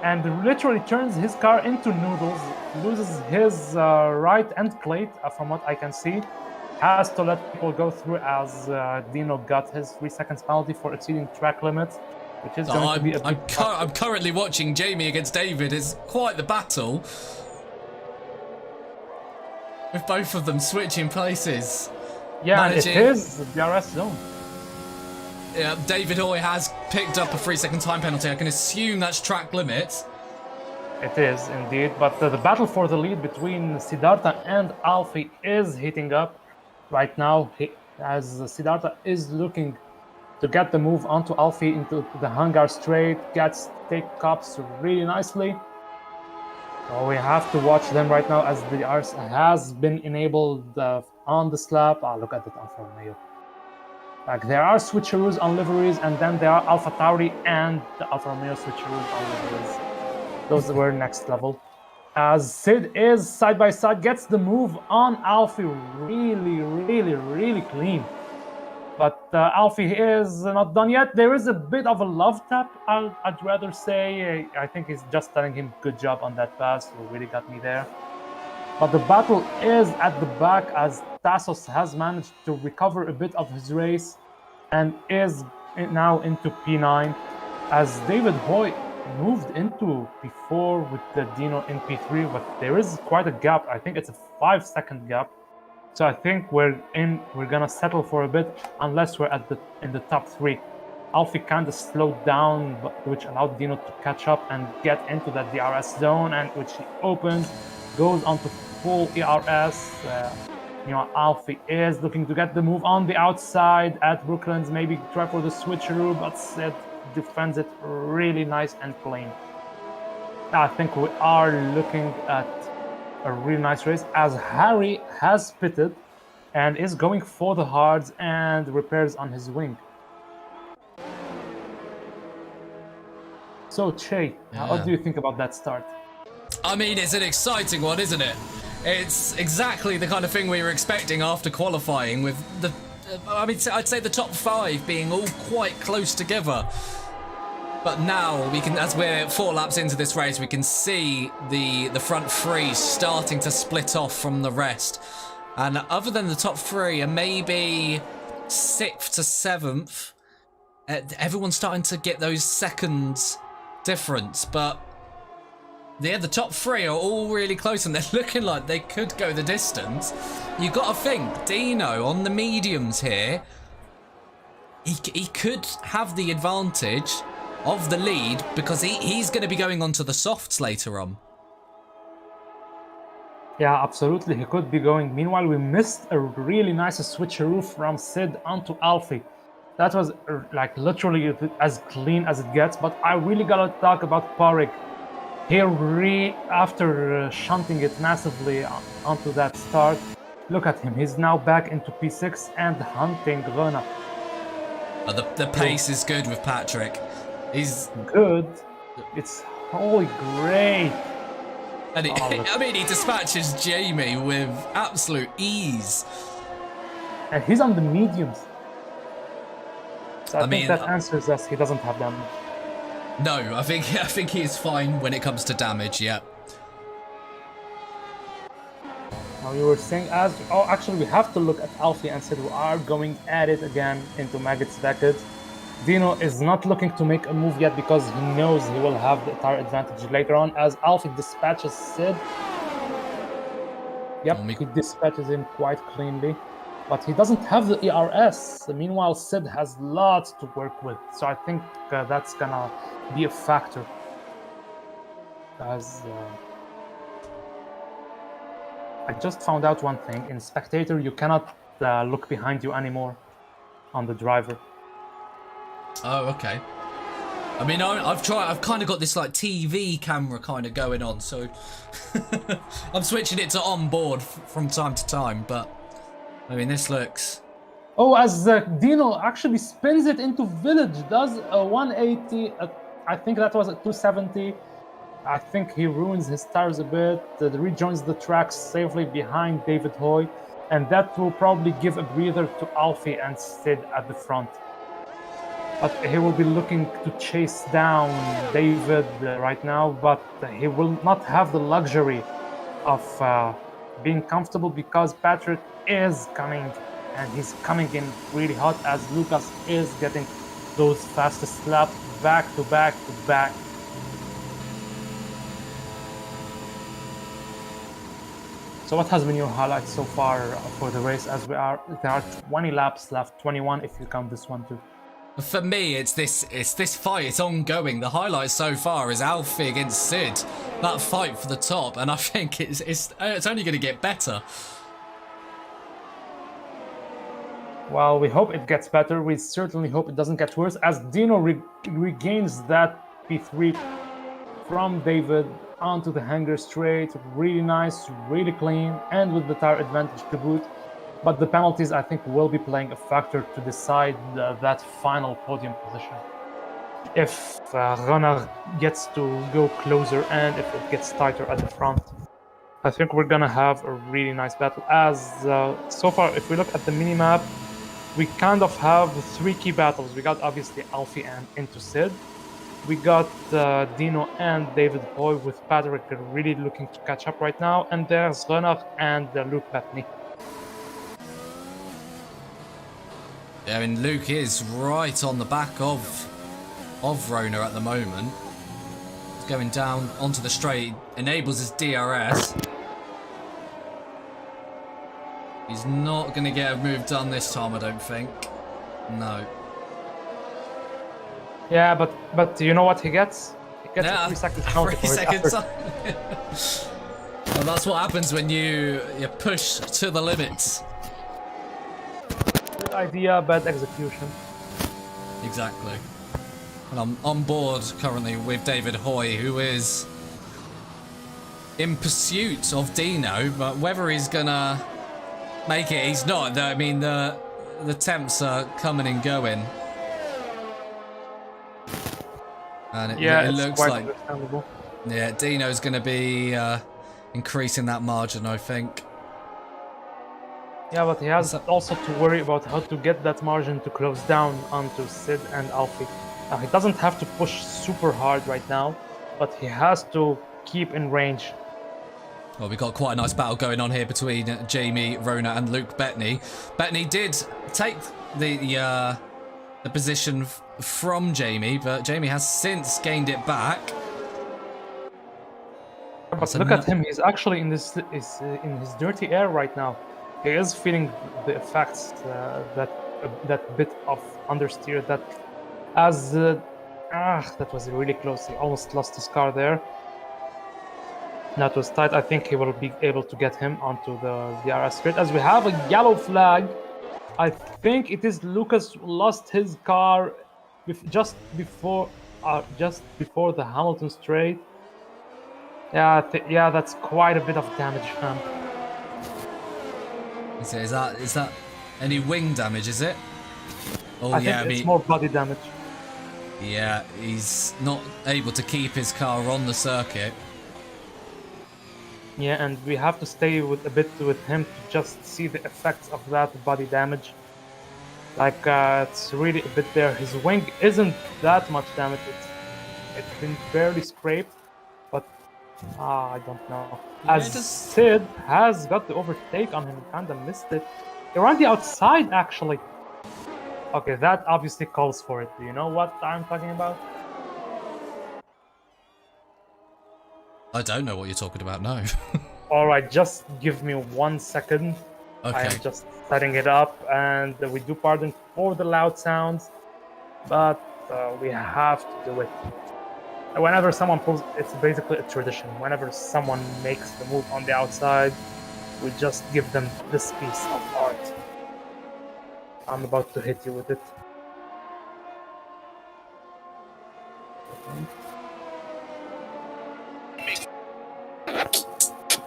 and literally turns his car into noodles, loses his right end plate from what I can see, has to let people go through as Dino got his 3 seconds penalty for exceeding track limits, which is going to be a big I'm currently watching Jamie against David. It's quite the battle, with both of them switching places. Yeah, it is the DRS zone. Yeah, David Hoy has picked up a 3 second time penalty. I can assume that's track limits. It is indeed, but the battle for the lead between Siddhartha and Alfie is heating up right now, as Siddhartha is looking to get the move onto Alfie into the hangar straight, take cops really nicely. So we have to watch them right now as the DRS has been enabled on the slab. Look at that Alfa Romeo. Like there are switcheroos on liveries, and then there are Alpha Tauri and the Alfa Romeo switcheroos on liveries. Those were next level. As Sid is side by side, gets the move on Alfie really clean. But Alfie is not done yet. There is a bit of a love tap, I'd rather say. I think he's just telling him good job on that pass. You really got me there. But the battle is at the back as Tassos has managed to recover a bit of his race and is now into P9 as David Hoy moved into P4 with the Dino in P3, but there is quite a gap. I think it's a 5 second gap. So I think we're gonna settle for a bit unless we're in the top 3. Alfie kind of slowed down, which allowed Dino to catch up and get into that DRS zone, and which he opens, goes onto full ERS. Alfie is looking to get the move on the outside at Brooklands, maybe try for the switcheroo, but Sid defends it really nice and clean. I think we are looking at a really nice race as Harry has pitted and is going for the hards and repairs on his wing. So Chey, what do you think about that start? I mean, it's an exciting one, isn't it? It's exactly the kind of thing we were expecting after qualifying, with I'd say the top 5 being all quite close together. But now we can, as we're 4 laps into this race, we can see the front 3 starting to split off from the rest. And other than the top 3 and maybe 6th to 7th, everyone's starting to get those seconds difference. But the top 3 are all really close and they're looking like they could go the distance. You got to think, Dino on the mediums here, he could have the advantage of the lead because he's going to be going on to the softs later on. Yeah, absolutely, he could be going. Meanwhile, we missed a really nice switcheroo from Sid onto Alfie. That was like literally as clean as it gets, but I really gotta talk about Parik. Here, after shunting it massively onto that start, look at him, he's now back into P6 and hunting Rona. The pace is good with Patrick. He's good. It's holy great. And he dispatches Jamie with absolute ease. And he's on the mediums. So I think that answers us. He doesn't have damage. No, I think he is fine when it comes to damage. Yeah. Now you were saying actually we have to look at Alfie and Sid, who are going at it again into Maggot's Beckett. Dino is not looking to make a move yet because he knows he will have the tire advantage later on as Alfie dispatches Sid. Yep, he dispatches him quite cleanly, but he doesn't have the ERS. Meanwhile, Sid has lots to work with, so I think that's gonna be a factor. I just found out one thing. In spectator, you cannot look behind you anymore on the driver. Oh, okay. I mean, I've kind of got this like TV camera kind of going on, so I'm switching it to on board from time to time. But I mean, this looks. Oh, as Dino actually spins it into village, does a 180. I think that was a 270. I think he ruins his tires a bit. Rejoins the track safely behind David Hoy, and that will probably give a breather to Alfie and Sid at the front. But he will be looking to chase down David right now, but he will not have the luxury of being comfortable because Patrick is coming, and he's coming in really hot as Lucas is getting those fastest laps back to back to back. So what has been your highlights so far for the race? As there are 20 laps left, 21 if you count this one too. For me, it's this fight. It's ongoing. The highlight so far is Alfie against Sid. That fight for the top, and I think it's only going to get better. Well, we hope it gets better. We certainly hope it doesn't get worse as Dino regains that P3 from David onto the hanger straight. Really nice, really clean, and with the tire advantage to boot. But the penalties, I think, will be playing a factor to decide that final podium position. If Runner gets to go closer and if it gets tighter at the front, I think we're gonna have a really nice battle. As so far, if we look at the mini-map, we kind of have 3 key battles. We got obviously Alfie and into Sid. We got Dino and David Hoy with Patrick really looking to catch up right now. And there's Runner and Luke Bettany. Yeah, I mean, Luke is right on the back of Rona at the moment. He's going down onto the straight, enables his DRS. He's not going to get a move done this time, I don't think. No. Yeah, but you know what he gets? He gets a 3 seconds penalty. 3 seconds. Well, that's what happens when you push to the limits. Good idea, bad execution. Exactly. And I'm on board currently with David Hoy, who is in pursuit of Dino, but whether he's gonna make it, he's not. I mean, the temps are coming and going. And it looks quite like understandable. Yeah, Dino's going to be increasing that margin, I think. Yeah, but he has also to worry about how to get that margin to close down onto Sid and Alfie. He doesn't have to push super hard right now, but he has to keep in range. Well, we've got quite a nice battle going on here between Jamie, Rona and Luke Bettany. Bettany did take the position from Jamie, but Jamie has since gained it back. But look at him, he's actually in his dirty air right now. He is feeling the effects, that bit of understeer that that was really close. He almost lost his car there. That was tight. I think he will be able to get him onto the DRS straight as we have a yellow flag. I think it is Lucas who lost his car just before the Hamilton straight. Yeah, that's quite a bit of damage, man. Is that any wing damage? Is it? Oh, I think it's more body damage. Yeah, he's not able to keep his car on the circuit. Yeah, and we have to stay with him to just see the effects of that body damage. Like it's really a bit there. His wing isn't that much damage. It's been barely scraped, but I don't know. Sid has got the overtake on him, kind of missed it. They're on the outside actually. Okay, that obviously calls for it. Do you know what I'm talking about? I don't know what you're talking about, no. Alright, just give me 1 second. Okay. I am just setting it up, and we do pardon for the loud sounds, but we have to do it. Whenever someone pulls, it's basically a tradition. Whenever someone makes the move on the outside, we just give them this piece of art. I'm about to hit you with it.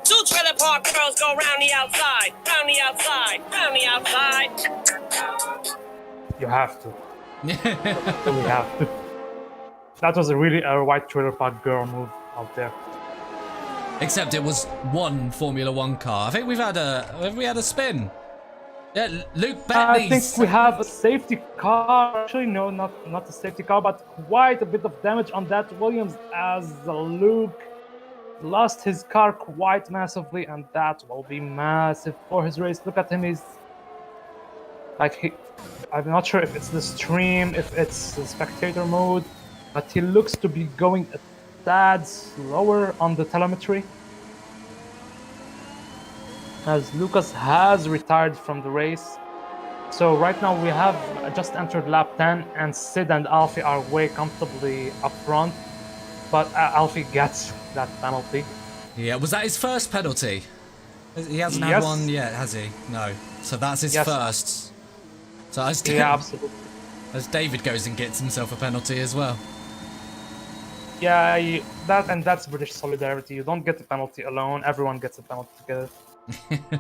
Two trailer park girls go round the outside, round the outside, round the outside. You have to. We have to. That was a really white trailer park girl move out there. Except it was one Formula One car. I think have we had a spin? Yeah, Luke Bentley's. I think we have a safety car. Actually, no, not a safety car, but quite a bit of damage on that Williams as Luke lost his car quite massively, and that will be massive for his race. Look at him, he's like I'm not sure if it's the stream, if it's the spectator mode, but he looks to be going a tad slower on the telemetry, as Lucas has retired from the race. So right now we have just entered lap 10, and Sid and Alfie are way comfortably up front, but Alfie gets that penalty. Yeah, was that his first penalty? He hasn't had one yet, has he? No. So that's his first. So yeah, absolutely. As David goes and gets himself a penalty as well. Yeah, that's British solidarity. You don't get the penalty alone. Everyone gets a penalty together.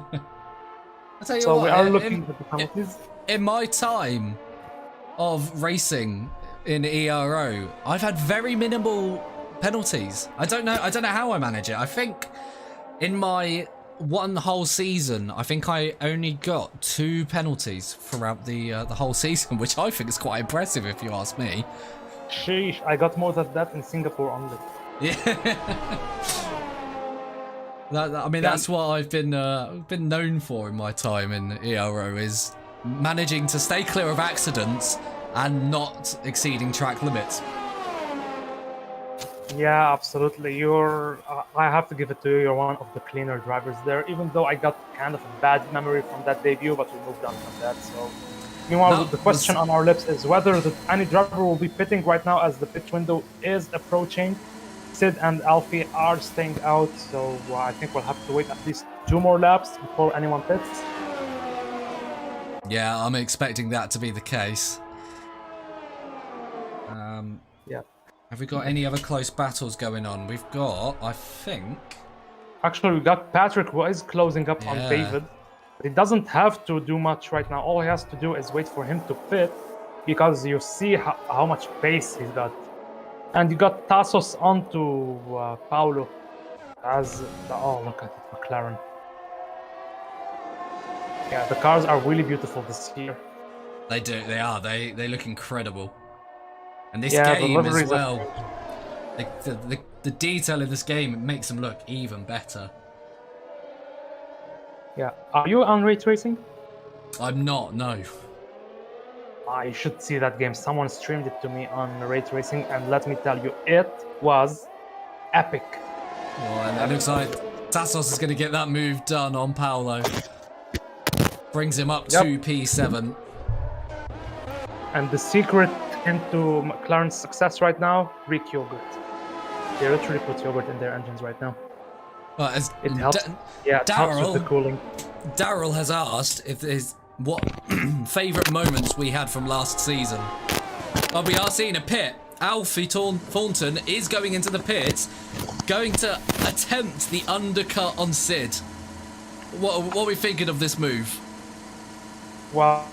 I'll tell you so what, we are looking at the penalties. In my time of racing in ERO, I've had very minimal penalties. I don't know how I manage it. I think in my one whole season, I think I only got 2 penalties throughout the whole season, which I think is quite impressive if you ask me. Sheesh, I got more than that in Singapore only. Yeah. I mean, that's what I've been known for in my time in ERO, is managing to stay clear of accidents and not exceeding track limits. Yeah, absolutely. I have to give it to you. You're one of the cleaner drivers there, even though I got kind of a bad memory from that debut, but we moved on from that. So, meanwhile, the question on our lips is whether any driver will be pitting right now, as the pit window is approaching. Sid and Alfie are staying out, so I think we'll have to wait at least 2 more laps before anyone pits. Yeah, I'm expecting that to be the case. Yeah. Have we got any other close battles going on? We've got, I think... Actually, we got Patrick, who is closing up on David. He doesn't have to do much right now. All he has to do is wait for him to pit, because you see how much pace he's got. And you got Tassos onto Paulo as look at it, McLaren. Yeah, the cars are really beautiful this year. They do, they are. They look incredible. And this game as well. The detail in this game makes them look even better. Yeah. Are you on ray tracing? I'm not, no. I should see that game. Someone streamed it to me on ray tracing, and let me tell you, it was epic. Well, and it looks like Tassos is going to get that move done on Paulo. Brings him up to P7. And the secret into McLaren's success right now, Greek yogurt. They literally put yogurt in their engines right now. Well, as it helps. It helps with the cooling. Daryl has asked if there's what favourite moments we had from last season. Well, we are seeing a pit. Alfie Thornton is going into the pits, going to attempt the undercut on Sid. What are we thinking of this move? Well,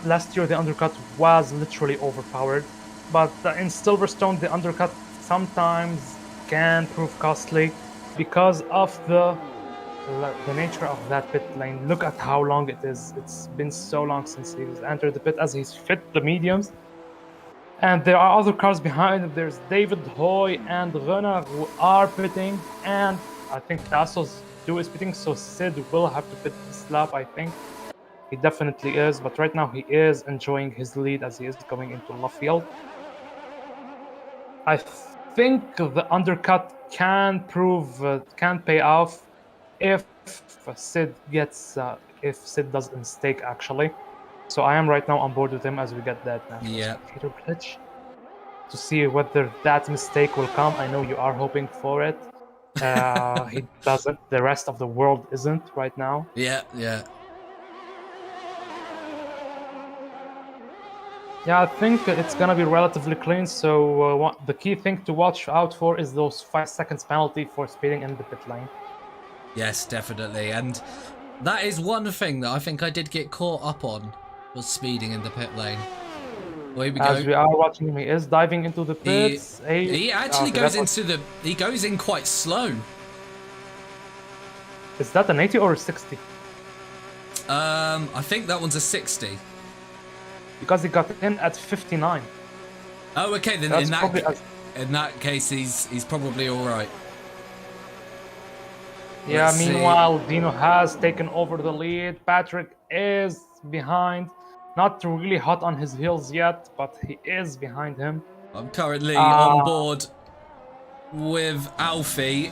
last year the undercut was literally overpowered, but in Silverstone the undercut sometimes can prove costly because of the nature of that pit lane. Look at how long it is. It's been so long since he's entered the pit, as he's fit the mediums. And there are other cars behind him. There's David, Hoy, and Renard who are pitting, and I think Tassos too is pitting, so Sid will have to pit this lap, I think. He definitely is, but right now he is enjoying his lead as he is going into Luffield. I think the undercut can pay off if Sid does a mistake, actually. So I am right now on board with him as we get that spectator glitch to see whether that mistake will come. I know you are hoping for it. He doesn't. The rest of the world isn't right now. Yeah, yeah. Yeah, I think it's gonna be relatively clean. So the key thing to watch out for is those 5 seconds penalty for speeding in the pit lane. Yes, definitely. And that is one thing that I think I did get caught up on, was speeding in the pit lane. Well, here we As go. we are watching him, he is diving into the pits. He actually goes into the... He goes in quite slow. Is that an 80 or a 60? I think that one's a 60. Because he got in at 59. Oh, okay. Then in that case, he's probably all right. Yeah, Let's meanwhile, Dino has taken over the lead. Patrick is behind. Not really hot on his heels yet, but he is behind him. I'm currently on board with Alfie.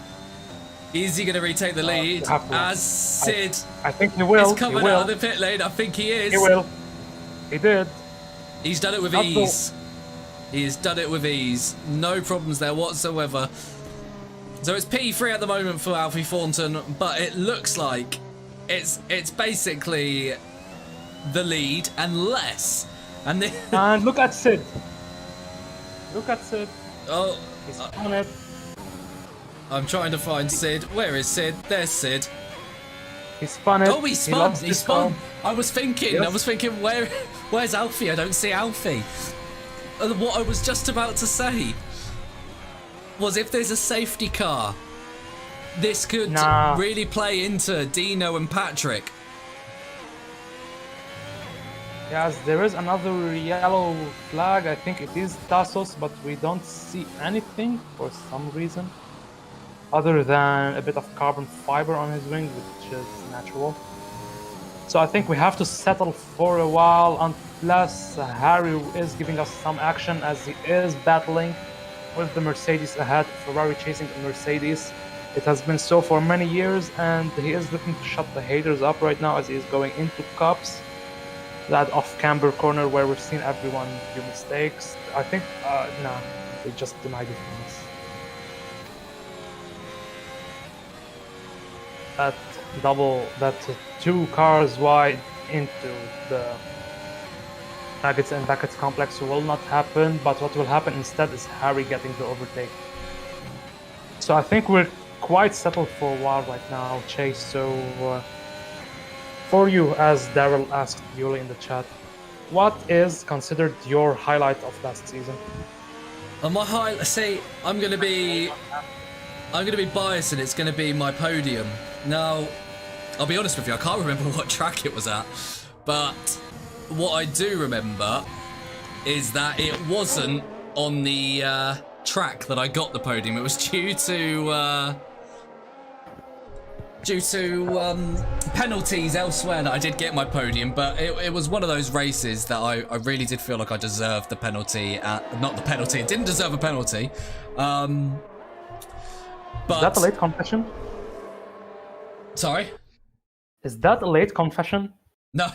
Is he going to retake the lead? As Sid I think he will. is coming out of the pit lane. I think he is. He will. He did. He's done it with ease. He has done it with ease. No problems there whatsoever. So it's P3 at the moment for Alfie Thornton, but it looks like it's basically the lead and less. And look at Sid. Look at Sid. Oh, he's on it. I'm trying to find Sid. Where is Sid? There's Sid. He spun it. Oh, he spun. He spun. I was thinking. Yes. I was thinking. Where's Alfie? I don't see Alfie. What I was just about to say was, if there's a safety car, this could really play into Dino and Patrick. Yes, there is another yellow flag. I think it is Tassos, but we don't see anything for some reason, other than a bit of carbon fiber on his wing, which is natural. So I think we have to settle for a while unless Harry is giving us some action, as he is battling with the Mercedes ahead. Ferrari chasing the Mercedes. It has been so for many years, and he is looking to shut the haters up right now as he is going into cups. That off-camber corner where we've seen everyone do mistakes. I think, no, they just denied it from us. That 2 cars wide into the Nuggets and Buckets complex will not happen, but what will happen instead is Harry getting the overtake. So I think we're quite settled for a while right now, Chase. So for you, as Daryl asked Yuli in the chat, what is considered your highlight of last season? My highlight, say, I'm gonna be biased, and it's gonna be my podium. Now, I'll be honest with you, I can't remember what track it was at, but what I do remember is that it wasn't on the track that I got the podium. It was due to penalties elsewhere that I did get my podium, but it was one of those races that I really did feel like I deserved the penalty. Not the penalty, it didn't deserve a penalty. But is that a late confession? Sorry? Is that a late confession? No,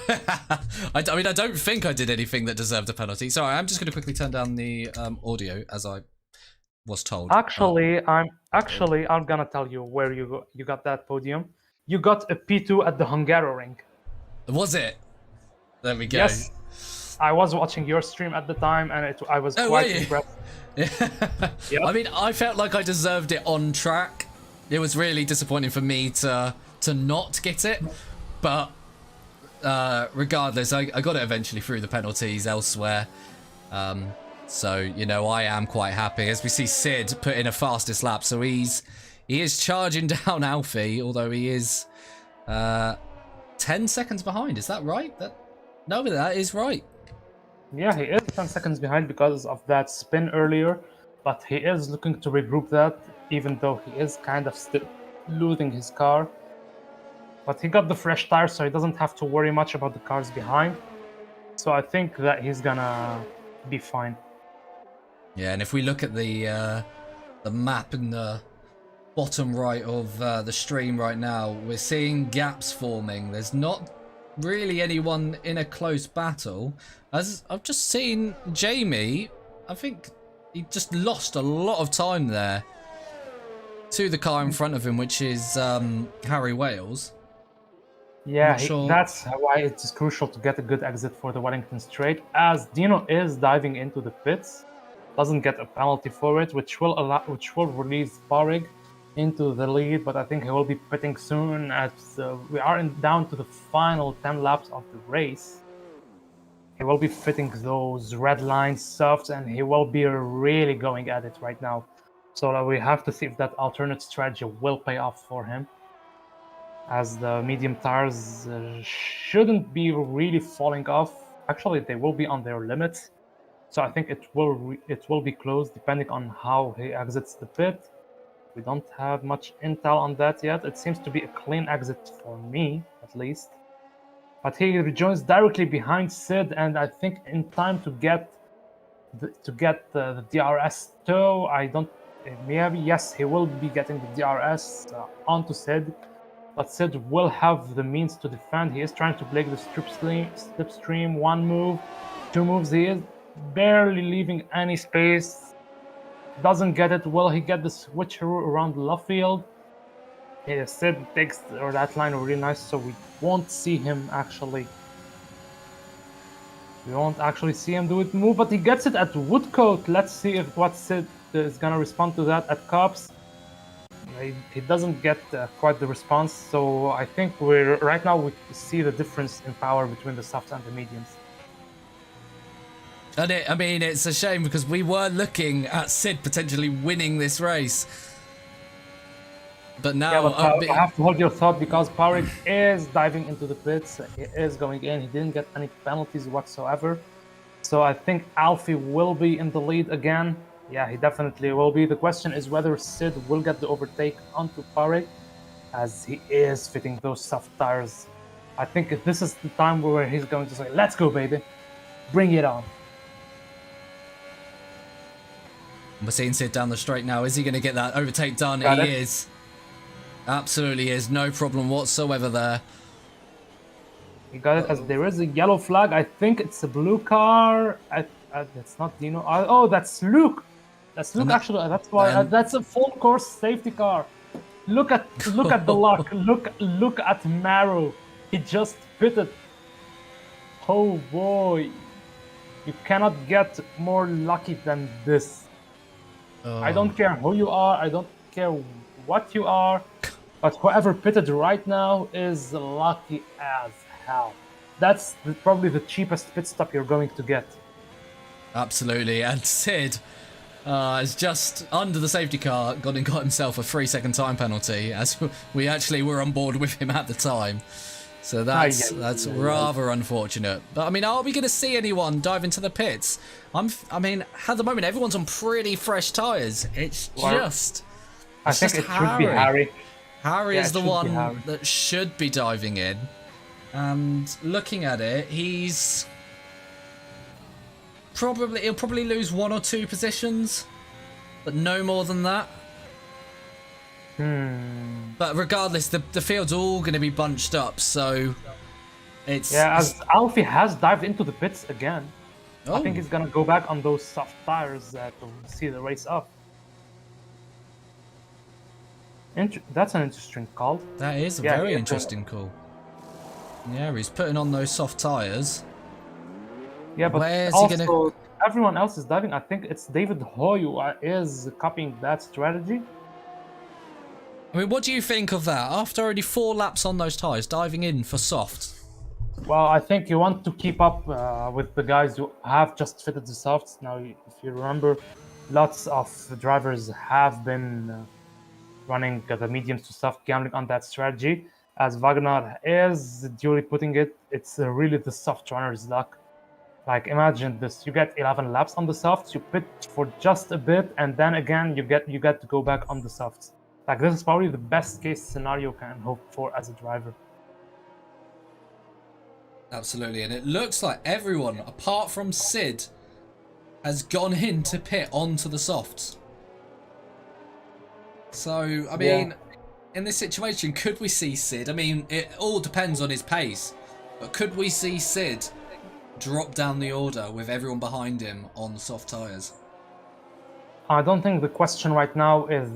I mean, I don't think I did anything that deserved a penalty. Sorry, I'm just going to quickly turn down the audio as I was told. Actually, I'm gonna tell you where you got that podium. You got a P2 at the Hungaroring. Was it? There we go. Yes, I was watching your stream at the time, and I was quite impressed. Yep. I mean, I felt like I deserved it on track. It was really disappointing for me to not get it, but regardless, I got it eventually through the penalties elsewhere. So, you know, I am quite happy. As we see Sid put in a fastest lap, so he is charging down Alfie, although he is 10 seconds behind. Is that right? No, that is right. Yeah, he is 10 seconds behind because of that spin earlier, but he is looking to regroup that, even though he is kind of still losing his car. But he got the fresh tires, so he doesn't have to worry much about the cars behind. So I think that he's gonna be fine. Yeah, and if we look at the map in the bottom right of the stream right now, we're seeing gaps forming. There's not really anyone in a close battle. As I've just seen Jamie, I think he just lost a lot of time there to the car in front of him, which is Harry Wales. Yeah, Sure. that's why it is crucial to get a good exit for the Wellington Straight, as Dino is diving into the pits, doesn't get a penalty for it, which will release Parig into the lead, but I think he will be pitting soon as we are down to the final 10 laps of the race. He will be fitting those red line softs, and he will be really going at it right now. So we have to see if that alternate strategy will pay off for him, as the medium tires shouldn't be really falling off. Actually, they will be on their limits, so I think it will be close depending on how he exits the pit. We don't have much intel on that yet. It seems to be a clean exit for me, at least. But he rejoins directly behind Sid, and I think in time to get the DRS tow. Maybe yes, he will be getting the DRS onto Sid, but Sid will have the means to defend. He is trying to break the slipstream. One move, two moves. He is barely leaving any space. Doesn't get it. Will he get the switcheroo around Luffield? Yeah, Sid takes that line really nice, so we won't see him actually. We won't actually see him do it move, but he gets it at Woodcote. Let's see if what Sid is gonna respond to that at Cops. He doesn't get quite the response, so I think right now we see the difference in power between the softs and the mediums. And I mean, it's a shame because we were looking at Sid potentially winning this race. But now... Yeah, but you have to hold your thought because Parik is diving into the pits. He is going in. He didn't get any penalties whatsoever. So I think Alfie will be in the lead again. Yeah, he definitely will be. The question is whether Sid will get the overtake onto Parik, as he is fitting those soft tires. I think this is the time where he's going to say, let's go, baby. Bring it on. We're seeing Sid down the straight now. Is he going to get that overtake done? He is. Absolutely is. No problem whatsoever there. He got it as there is a yellow flag. I think it's a blue car. That's not Dino. Oh, that's Luke. That's Luke, actually. That's why. That's a full course safety car. Look at the luck. Look at Maro. He just pitted. Oh boy. You cannot get more lucky than this. I don't care who you are. I don't care what you are. But whoever pitted right now is lucky as hell. That's probably the cheapest pit stop you're going to get. Absolutely. And Sid is just under the safety car got himself a 3-second time penalty, as we actually were on board with him at the time. So that's rather unfortunate. But I mean, are we going to see anyone dive into the pits? I mean, at the moment, everyone's on pretty fresh tyres. It's just... I think it should be Harry. Harry is the one that should be diving in. And looking at it, he'll probably lose 1 or 2 positions, but no more than that. But regardless, the field's all going to be bunched up, so it's... Yeah, as Alfie has dived into the pits again. I think he's going to go back on those soft tires to see the race up. That's an interesting call. That is a very interesting call. Yeah, he's putting on those soft tires. Yeah, but also everyone else is diving. I think it's David Hoy who is copying that strategy. I mean, what do you think of that? After already 4 laps on those tires, diving in for soft. Well, I think you want to keep up with the guys who have just fitted the softs. Now, if you remember, lots of drivers have been running the mediums to soft, gambling on that strategy. As Wagner is duly putting it, it's really the soft runner's luck. Like, imagine this: you get 11 laps on the softs, you pit for just a bit, and then again you get to go back on the softs. Like, this is probably the best case scenario you can hope for as a driver. Absolutely, and it looks like everyone apart from Sid has gone in to pit onto the softs. So, I mean, in this situation, could we see Sid? I mean, it all depends on his pace, but could we see Sid drop down the order with everyone behind him on soft tyres? I don't think the question right now is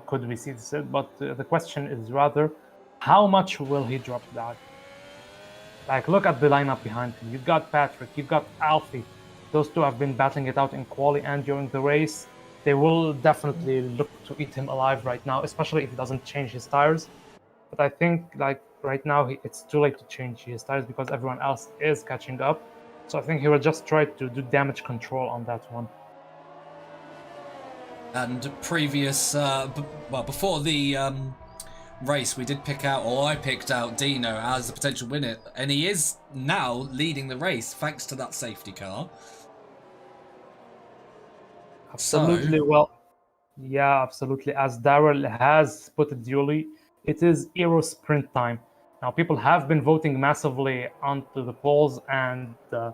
could we see this, but the question is rather how much will he drop that? Like, look at the lineup behind him. You've got Patrick, you've got Alfie. Those two have been battling it out in quali and during the race. They will definitely look to eat him alive right now, especially if he doesn't change his tires. But I think, like, right now, it's too late to change his tires because everyone else is catching up. So I think he will just try to do damage control on that one. And previous, before the race, we did pick out, or I picked out Dino as the potential winner, and he is now leading the race thanks to that safety car. Absolutely. So, Well, yeah, absolutely. As Daryl has put it duly, it is Euro sprint time. Now, people have been voting massively onto the polls, and the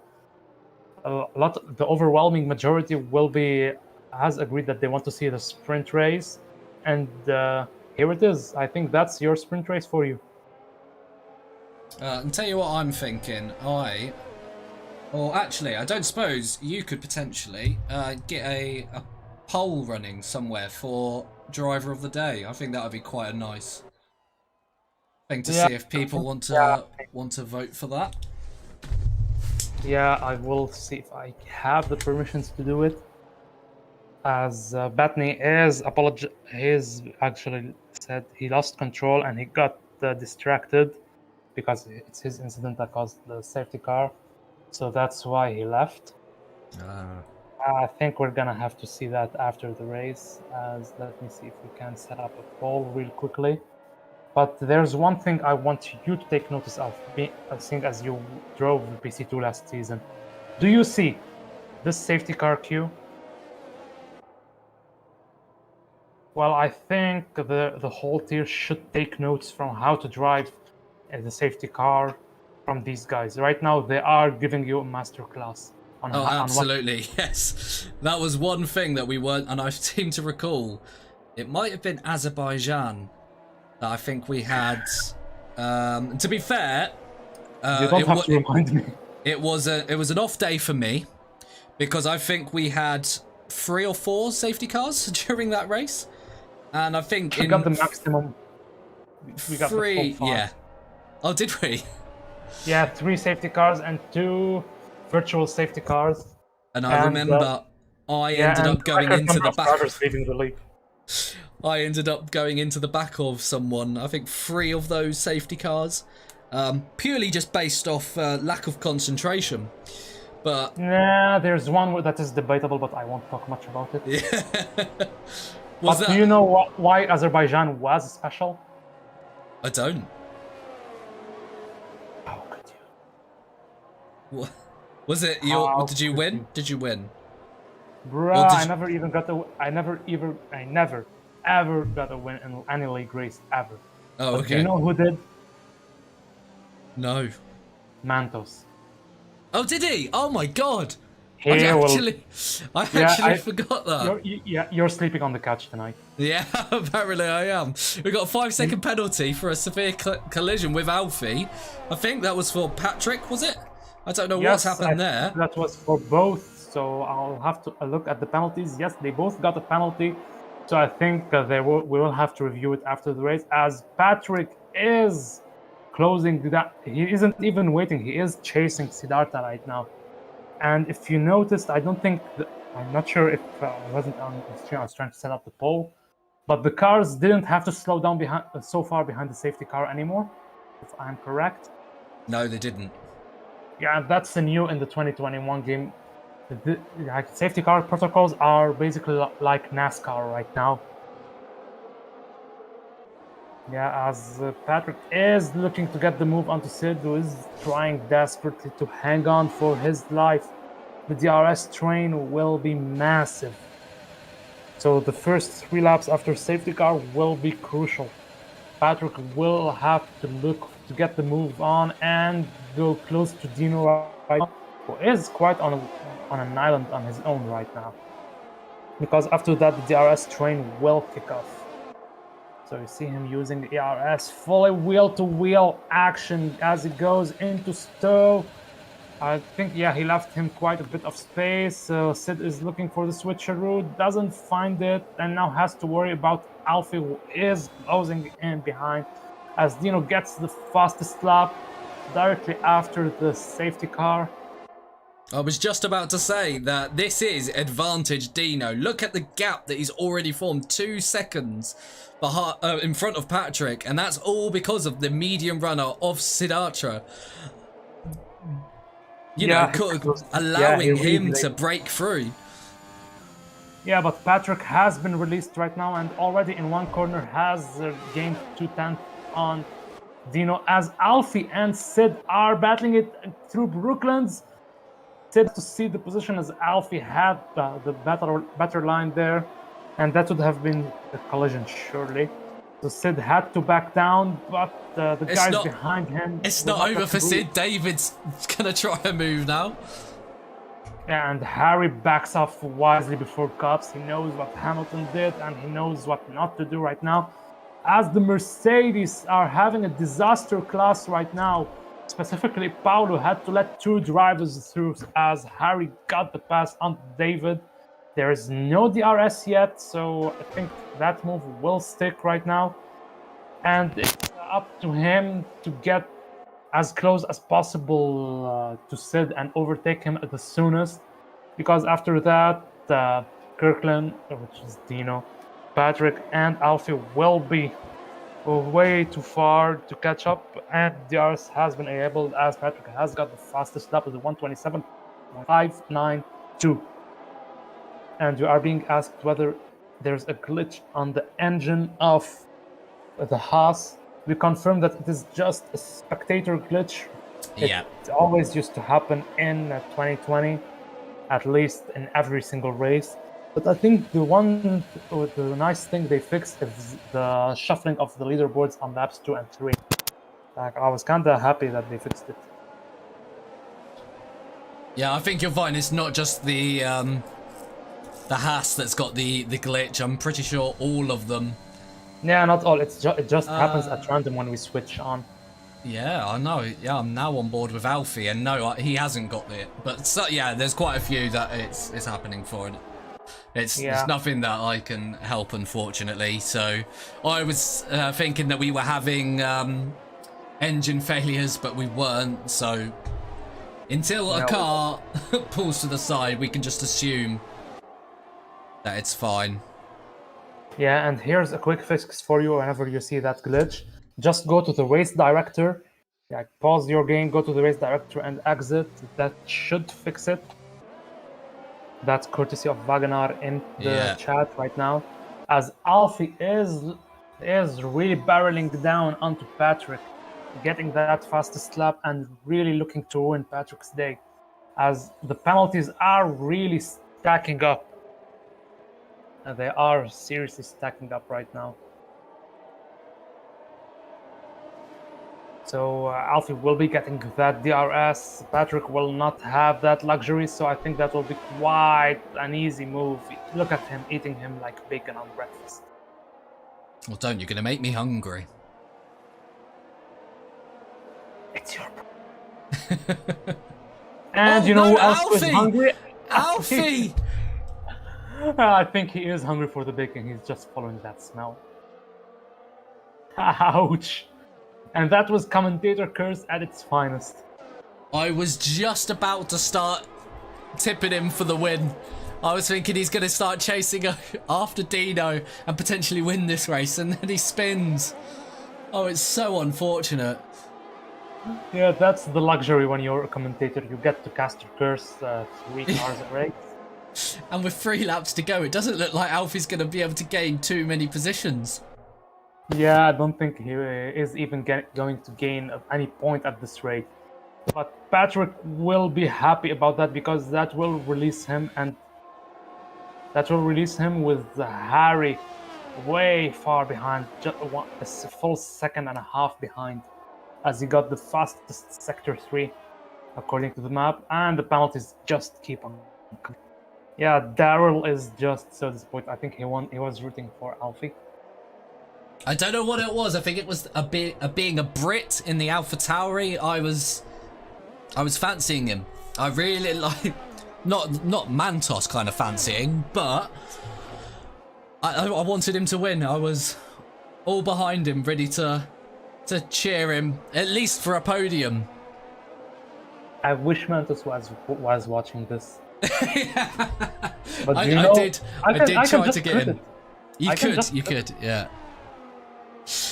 overwhelming majority has agreed that they want to see the sprint race, and here it is. I think that's your sprint race for you. and tell you what I'm thinking. Or actually, I don't suppose you could potentially get a poll running somewhere for driver of the day. I think that would be quite a nice thing to see if people want to vote for that. Yeah, I will see if I have the permissions to do it. As Batney he's actually said he lost control and he got distracted because it's his incident that caused the safety car. So that's why he left. I think we're gonna have to see that after the race. Let me see if we can set up a poll real quickly. But there's one thing I want you to take notice of, seeing as you drove PC2 last season. Do you see this safety car queue? Well, I think the whole tier should take notes from how to drive the safety car from these guys. Right now, they are giving you a masterclass. Absolutely, yes. That was one thing that we weren't, and I seem to recall, it might have been Azerbaijan that I think we had. To be fair, you don't have to remind me. It was an off day for me because I think we had 3 or 4 safety cars during that race, and I think we got the maximum. We got 3. The full 5. Yeah. Oh, did we? Yeah, 3 safety cars and 2 virtual safety cars. And I remember I ended up going into the back. Leaving the league. I ended up going into the back of someone. I think 3 of those safety cars, purely just based off lack of concentration. But yeah, there's one that is debatable, but I won't talk much about it. Yeah. Do you know why Azerbaijan was special? I don't. How could you? What? Was it your? Did you win? Did you win? Bruh, I never ever got a win in any league race ever. Oh, but okay. Do you know who did? No. Mantos. Oh, did he? Oh my god! I actually forgot that. You're sleeping on the couch tonight. Yeah, apparently I am. We got a 5-second penalty for a severe collision with Alfie. I think that was for Patrick, was it? I don't know what's happened there. That was for both, so I'll have to look at the penalties. Yes, they both got a penalty, so I think we will have to review it after the race, as Patrick is closing that. He isn't even waiting, he is chasing Siddhartha right now. And if you noticed, I'm not sure if I wasn't on the stream, I was trying to set up the poll, but the cars didn't have to slow down so far behind the safety car anymore, if I'm correct. No, they didn't. Yeah, that's new in the 2021 game. Safety car protocols are basically like NASCAR right now. Yeah, as Patrick is looking to get the move onto Sid, who is trying desperately to hang on for his life. The DRS train will be massive. So the first 3 laps after safety car will be crucial. Patrick will have to look to get the move on and go close to Dino right now, who is quite on an island on his own right now. Because after that, the DRS train will kick off. So you see him using the ERS, fully wheel-to-wheel action as he goes into stow. I think, yeah, he left him quite a bit of space. So Sid is looking for the switcheroo, doesn't find it, and now has to worry about Alfie, who is closing in behind as Dino gets the fastest lap directly after the safety car. I was just about to say that this is advantage Dino. Look at the gap that he's already formed, 2 seconds behind, in front of Patrick, and that's all because of the medium runner of Sinatra. You know, allowing him to break through. Yeah, but Patrick has been released right now and already in one corner has gained 2/10 on Dino as Alfie and Sid are battling it through Brooklands. Sid to see the position as Alfie had the better line there, and that would have been a collision surely. So Sid had to back down, but the guys behind him... It's not over for Sid. David's gonna try a move now. And Harry backs off wisely before cops. He knows what Hamilton did, and he knows what not to do right now. As the Mercedes are having a disaster class right now, specifically Paulo had to let 2 drivers through as Harry got the pass on David. There is no DRS yet, so I think that move will stick right now. And it's up to him to get as close as possible to Sid and overtake him at the soonest. Because after that, Kirkland, which is Dino, Patrick, and Alfie will be way too far to catch up. And DRS has been enabled as Patrick has got the fastest lap of the 127.592. And you are being asked whether there's a glitch on the engine of the Haas. We confirm that it is just a spectator glitch. Yeah. It always used to happen in 2020, at least in every single race. But I think the nice thing they fixed is the shuffling of the leaderboards on laps 2 and 3. Like, I was kind of happy that they fixed it. Yeah, I think you'll find it's not just the Haas that's got the glitch. I'm pretty sure all of them. Yeah, not all. It just happens at random when we switch on. Yeah, I know. Yeah, I'm now on board with Alfie, and no, he hasn't got it. But so, yeah, there's quite a few that it's happening for it. It's nothing that I can help, unfortunately. So I was thinking that we were having engine failures, but we weren't. So until a car pulls to the side, we can just assume that it's fine. Yeah, and here's a quick fix for you whenever you see that glitch. Just go to the race director, pause your game, go to the race director and exit. That should fix it. That's courtesy of Wagner in the chat right now. As Alfie is really barreling down onto Patrick, getting that fastest lap and really looking to win Patrick's day. As the penalties are really stacking up. And they are seriously stacking up right now. So Alfie will be getting that DRS. Patrick will not have that luxury, so I think that will be quite an easy move. Look at him eating him like bacon on breakfast. Well, don't. You're going to make me hungry. It's your problem. And you know who else is hungry? Alfie! I think he is hungry for the bacon. He's just following that smell. Ouch. And that was Commentator Curse at its finest. I was just about to start tipping him for the win. I was thinking he's going to start chasing after Dino and potentially win this race, and then he spins. Oh, it's so unfortunate. Yeah, that's the luxury when you're a commentator. You get to cast your curse 3 cars a race. And with 3 laps to go, it doesn't look like Alfie's going to be able to gain too many positions. Yeah, I don't think he is even going to gain any point at this rate. But Patrick will be happy about that because that will release him, and that will release him with Harry way far behind, just a full 1.5 seconds behind, as he got the fastest sector 3 according to the map, and the penalties just keep on coming. Yeah, Daryl is just so disappointed. I think he was rooting for Alfie. I don't know what it was. I think it was being a Brit in the AlphaTauri. I was I was fancying him. I really like, not Mantos kind of fancying, but I wanted him to win. I was all behind him, ready to cheer him, at least for a podium. I wish Mantos was watching this. But I did try to get in. You could, yeah.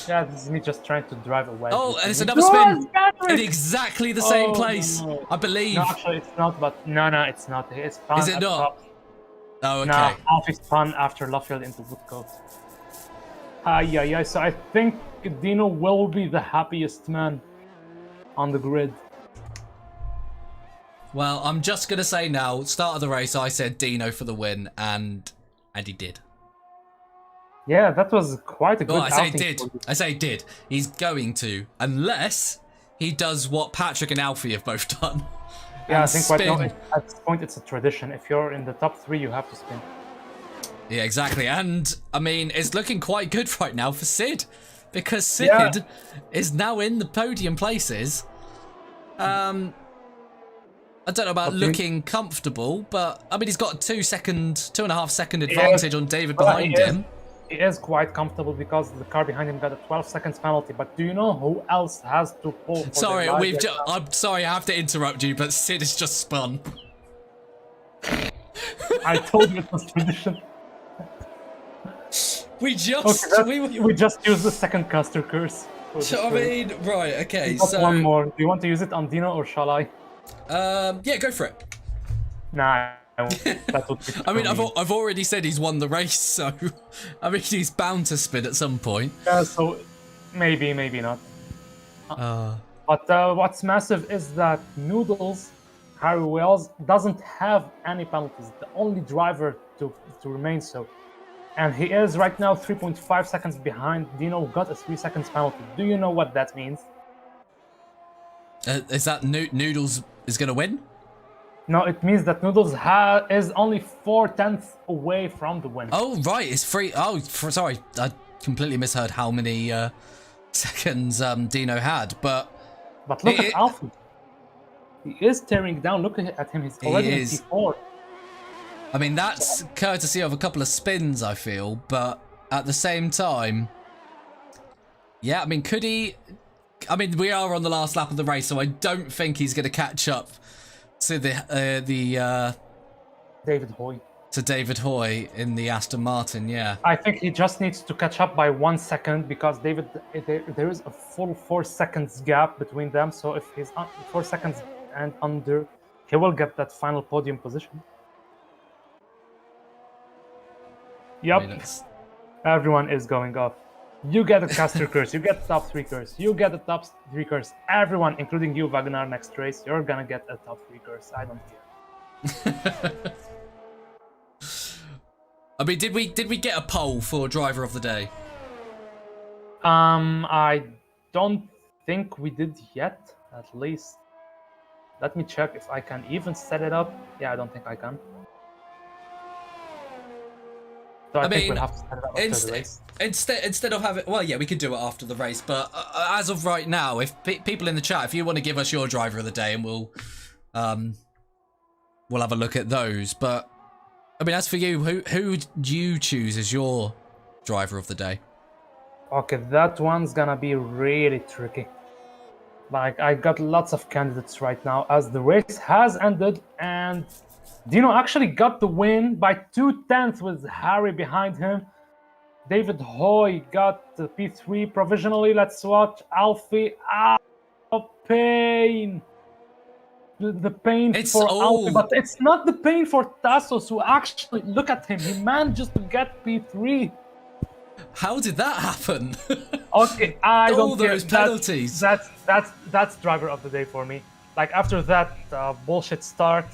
Yeah, this is me just trying to drive away. Oh, and it's another spin in exactly the same place, no. I believe. No, actually, it's not. But no, it's not. It's fun. Is it not? Oh, okay. No, Alfie spun after Luffield into Woodcote. Yeah. So I think Dino will be the happiest man on the grid. Well, I'm just gonna say now, start of the race, I said Dino for the win, and he did. Yeah, that was quite a good. Oh, I say did. He's going to, unless he does what Patrick and Alfie have both done. Yeah, I think right now, at this point it's a tradition. If you're in the top 3, you have to spin. Yeah, exactly. And I mean, it's looking quite good right now for Sid, because Sid is now in the podium places. I don't know about looking comfortable, but I mean, he's got 2.5 second advantage on David behind him. He is quite comfortable because the car behind him got a 12 seconds penalty. But do you know who else has to pull? For sorry, I'm sorry, I have to interrupt you, but Sid has just spun. I told you it was tradition. We just used the second caster curse. I mean, right, okay. So one more. Do you want to use it on Dino or shall I? Yeah, go for it. Nah, that would be I mean, I've already said he's won the race, so I mean, he's bound to spin at some point. Yeah, so maybe not. But what's massive is that Noodles, Harry Wells, doesn't have any penalties. The only driver to remain so. And he is right now 3.5 seconds behind. Dino got a 3 seconds penalty. Do you know what that means? Is that Noodles is going to win? No, it means that Noodles is only 4/10 away from the win. Oh, right, it's free. Oh, sorry, I completely misheard how many seconds Dino had. But look at Alfie. He is tearing down. Look at him. He's already in P4. I mean, that's courtesy of a couple of spins, I feel. But at the same time, yeah, I mean, could he... I mean, we are on the last lap of the race, so I don't think he's going to catch up to David Hoy. To David Hoy in the Aston Martin, yeah. I think he just needs to catch up by 1 second because there is a full 4 seconds gap between them. So if he's 4 seconds and under, he will get that final podium position. Yep. I mean, everyone is going off. You get a caster curse, you get top 3 curse, you get a top 3 curse. Everyone, including you, Wagner, next race, you're gonna get a top 3 curse. I don't care. I mean, did we get a poll for driver of the day? I don't think we did yet, at least. Let me check if I can even set it up. Yeah, I don't think I can. So I think we'll have to set it up after the race. Instead of having... Well, yeah, we could do it after the race, but as of right now, if people in the chat, if you want to give us your driver of the day, and we'll have a look at those. But, I mean, as for you, who do you choose as your driver of the day? Okay, that one's gonna be really tricky. Like, I got lots of candidates right now, as the race has ended, and Dino actually got the win by 2/10 with Harry behind him. David Hoy got the P3 provisionally. Let's watch Alfie. Pain. The pain for Alfie, but it's not the pain for Tassos, who actually, look at him. He managed to get P3. How did that happen? Okay, I don't care. Those penalties. That's driver of the day for me. Like, after that bullshit start,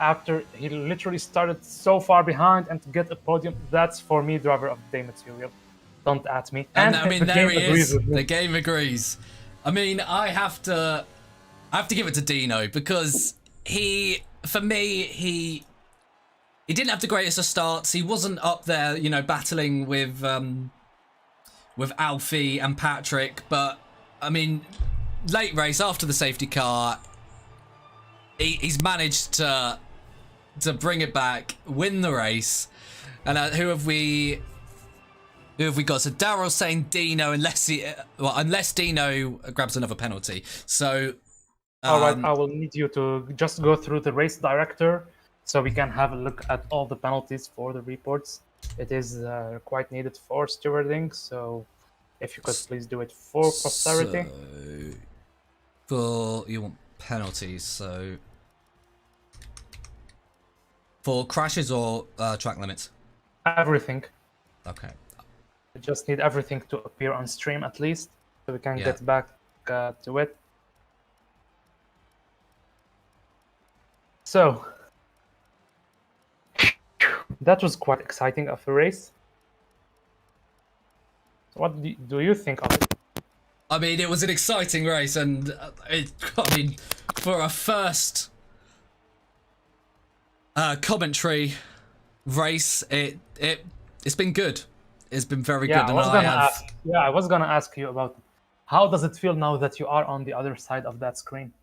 after he literally started so far behind and to get a podium, that's for me driver of the day material. Don't at me. And I mean, there he is. The game agrees. I mean, I have to give it to Dino, because for me, he didn't have the greatest of starts. He wasn't up there, you know, battling with Alfie and Patrick. But I mean, late race after the safety car, he's managed to bring it back, win the race, and who have we got? So Daryl's saying Dino, unless Dino grabs another penalty. So all right, I will need you to just go through the race director so we can have a look at all the penalties for the reports. It is quite needed for stewarding, so if you could please do it for posterity. You want penalties, so for crashes or track limits? Everything. Okay. I just need everything to appear on stream at least, so we can get back to it. So, that was quite exciting of a race. What do you think of it? I mean, it was an exciting race, and for a first commentary race, it's been good. It's been very good. I was gonna ask you about how does it feel now that you are on the other side of that screen?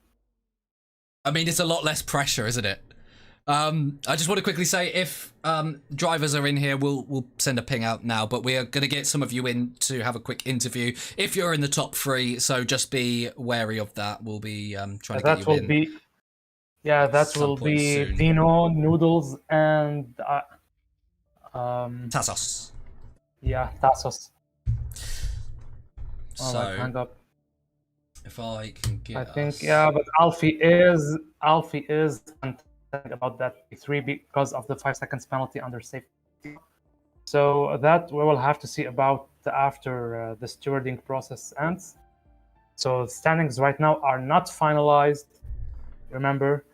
I mean, it's a lot less pressure, isn't it? I just want to quickly say, if drivers are in here, we'll send a ping out now, but we are going to get some of you in to have a quick interview if you're in the top 3, so just be wary of that. We'll be trying to get you in. That will be soon. Dino, Noodles, and Tassos. Yeah, Tassos. So, hang up. if I can get but Alfie is about that P3 because of the 5 seconds penalty under safety. So that we will have to see about after the stewarding process ends. So standings right now are not finalized. Remember,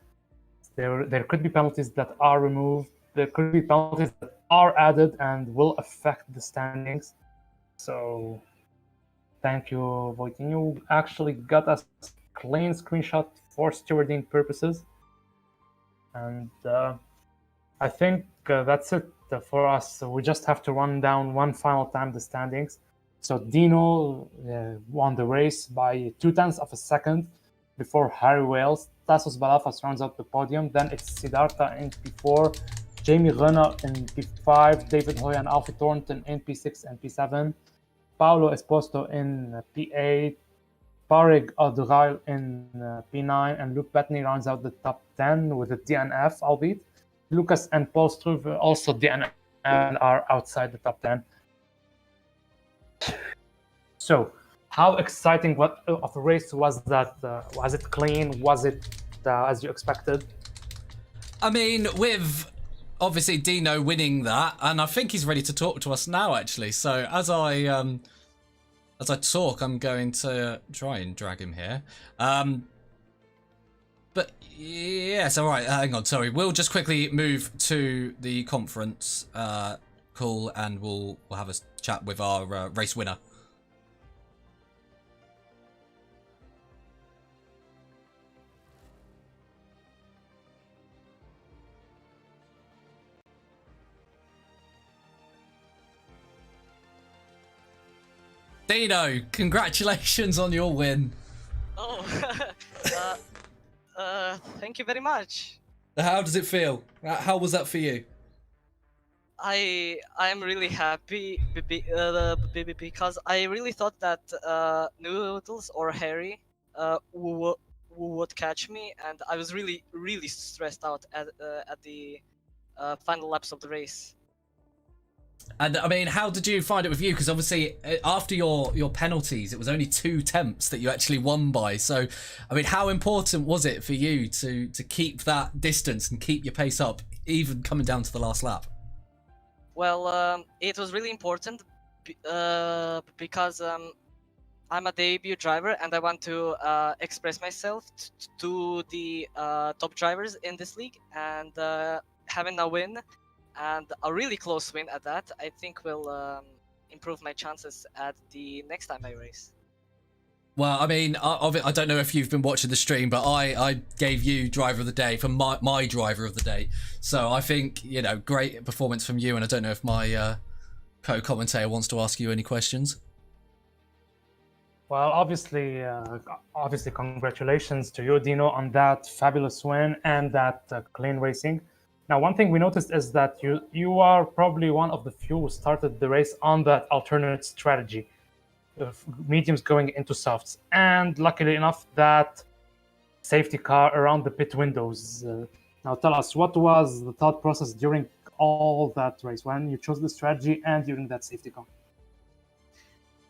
there could be penalties that are removed. There could be penalties that are added and will affect the standings. So thank you, Voitin. You actually got a clean screenshot for stewarding purposes. And I think that's it for us. So we just have to run down one final time the standings. So Dino won the race by 0.2 of a second before Harry Wales. Tassos Balafas rounds out the podium. Then it's Siddhartha in P4, Jamie Renner in P5, David Hoy and Alfie Thornton in P6 and P7, Paolo Esposto in P8, Parig Adrail in P9, and Luke Bettany rounds out the top 10 with a DNF, albeit. Lucas and Paul Struve also DNF and are outside the top 10. So, how exciting of a race was that? Was it clean? Was it as you expected? I mean, with obviously Dino winning that, and I think he's ready to talk to us now, actually. So as I talk, I'm going to try and drag him here. But yes, all right. Hang on, sorry. We'll just quickly move to the conference call, and we'll have a chat with our race winner. Dino, congratulations on your win. Oh, thank you very much. How does it feel? How was that for you? I am really happy because I really thought that Noodles or Harry would catch me, and I was really stressed out at the final laps of the race. And I mean, how did you find it with you? Because obviously, after your penalties, it was only 2 attempts that you actually won by. So, I mean, how important was it for you to keep that distance and keep your pace up, even coming down to the last lap? Well, it was really important because I'm a debut driver and I want to express myself to the top drivers in this league, and having a win. And a really close win at that, I think will improve my chances at the next time I race. Well, I mean, I don't know if you've been watching the stream, but I gave you driver of the day for my driver of the day. So I think, you know, great performance from you. And I don't know if my co-commentator wants to ask you any questions. Well, obviously, congratulations to you, Dino, on that fabulous win and that clean racing. Now, one thing we noticed is that you are probably one of the few who started the race on that alternate strategy of mediums going into softs, and luckily enough, that safety car around the pit windows. Now, tell us, what was the thought process during all that race when you chose the strategy and during that safety car?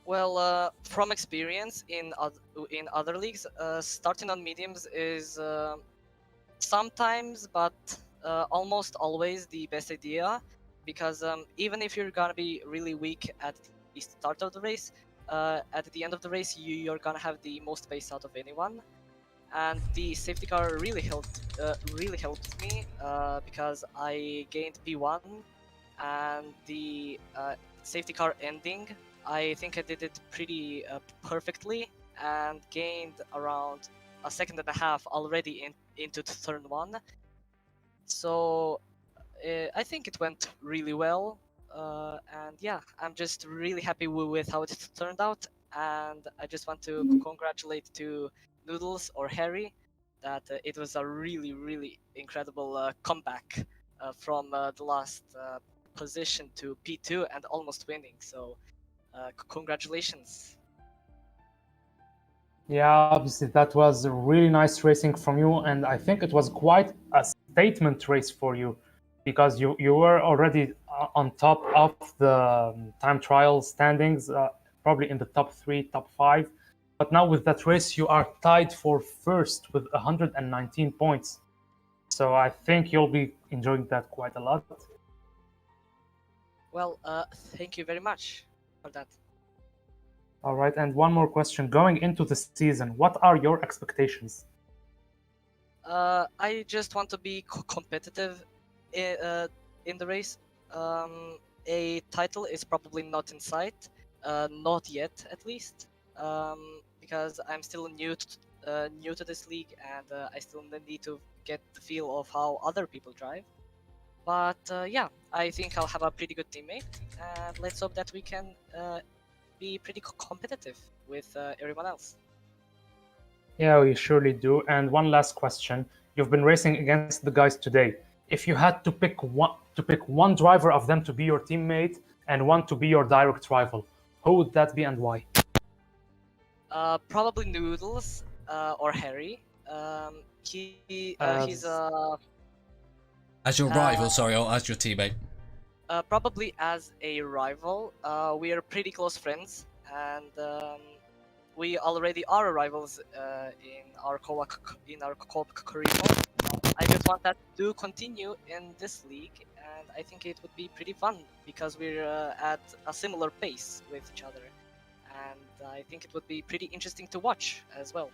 Well, from experience in other leagues, starting on mediums is sometimes, but almost always the best idea, because even if you're gonna be really weak at the start of the race, at the end of the race you're gonna have the most pace out of anyone. And the safety car really helped me because I gained P1, and the safety car ending, I think I did it pretty perfectly and gained around a second and a half already into turn 1. So I think it went really well, and yeah, I'm just really happy with how it turned out, and I just want to congratulate to Noodles or Harry that it was a really incredible comeback from the last position to P2 and almost winning. So congratulations. Yeah, obviously that was a really nice racing from you, and I think it was quite a statement race for you, because you were already on top of the time trial standings, probably in the top 3, top 5. But now with that race, you are tied for first with 119 points. So I think you'll be enjoying that quite a lot. Well, thank you very much for that. All right, and one more question. Going into the season, what are your expectations? I just want to be competitive in the race. A title is probably not in sight, not yet at least, because I'm still new to this league, and I still need to get the feel of how other people drive. But yeah, I think I'll have a pretty good teammate, and let's hope that we can be pretty competitive with everyone else. Yeah, we surely do. And one last question. You've been racing against the guys today. If you had to pick one driver of them to be your teammate and one to be your direct rival, who would that be and why? Probably Noodles or Harry. He's As your rival, sorry, or as your teammate? probably as a rival. We are pretty close friends, and we already are rivals in our co-op career mode. I just want that to continue in this league, and I think it would be pretty fun because we're at a similar pace with each other, and I think it would be pretty interesting to watch as well.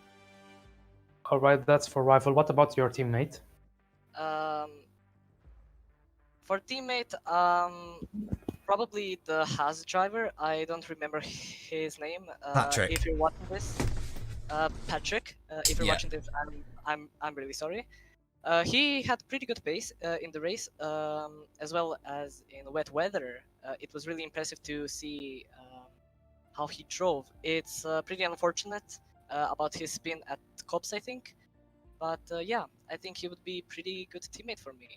All right, that's for rival. What about your teammate? For teammate, probably the Haas driver. I don't remember his name. Patrick. If you're watching this, Patrick. If you're Yeah. watching this, I'm really sorry. He had pretty good pace in the race, as well as in wet weather. It was really impressive to see how he drove. It's pretty unfortunate about his spin at Cops, I think. But yeah, I think he would be pretty good teammate for me.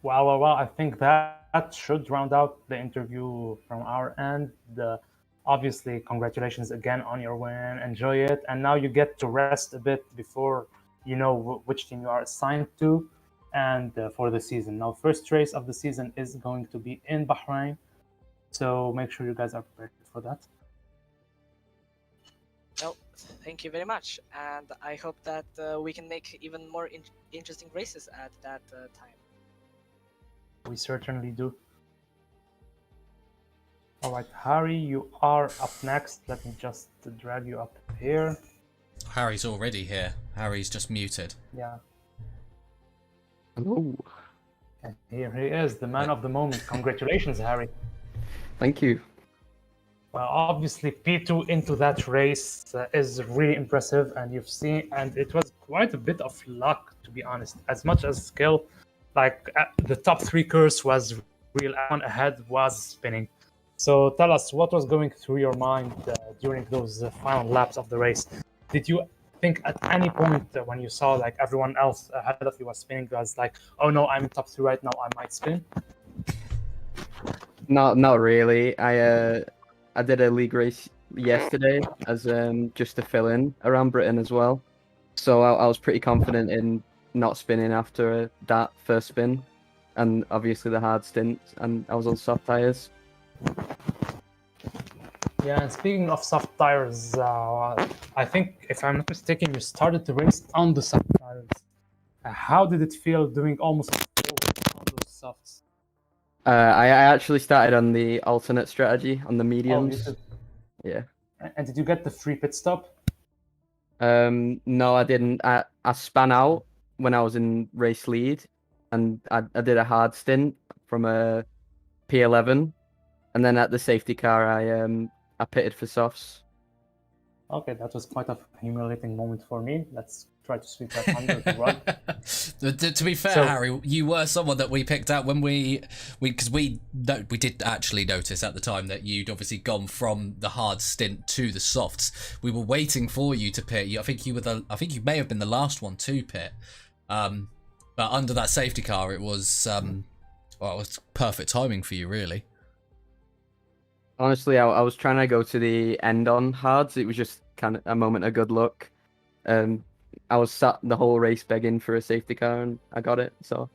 Well, I think that should round out the interview from our end. Obviously, congratulations again on your win. Enjoy it. And now you get to rest a bit before you know which team you are assigned to and for the season. Now, first race of the season is going to be in Bahrain. So make sure you guys are prepared for that. Well, thank you very much. And I hope that we can make even more interesting races at that time. We certainly do. All right, Harry, you are up next. Let me just drag you up here. Harry's already here. Harry's just muted. Yeah, Hello. and here he is, the man of the moment. Congratulations, Harry. Thank you. Well, obviously, P2 into that race is really impressive, and you've seen, and it was quite a bit of luck, to be honest. As much as skill, like the top 3 course was real, one ahead was spinning. So tell us what was going through your mind during those final laps of the race. Did you think at any point when you saw like everyone else ahead of you was spinning, was like, oh no, I'm in top 3 right now, I might spin? Not really. I did a league race yesterday as just to fill in around Britain as well. So I was pretty confident in not spinning after that first spin, and obviously the hard stint, and I was on soft tires. Yeah, and speaking of soft tires, I think if I'm not mistaken, you started the race on the soft tires. How did it feel doing almost on those softs? I actually started on the alternate strategy on the Oh, you mediums. did. Yeah. And did you get the free pit stop? No, I didn't. I span out when I was in race lead, and I did a hard stint from a P11, and then at the safety car I pitted for softs. Okay, that was quite a humiliating moment for me. Let's try to sweep that under the rug. To be fair, Harry, you were someone that we picked out when we did actually notice at the time that you'd obviously gone from the hard stint to the softs. We were waiting for you to pit. I think you may have been the last one to pit. But under that safety car, it was it was perfect timing for you, really. Honestly, I was trying to go to the end on hards. It was just kind of a moment of good luck. I was sat the whole race begging for a safety car, and I got it. So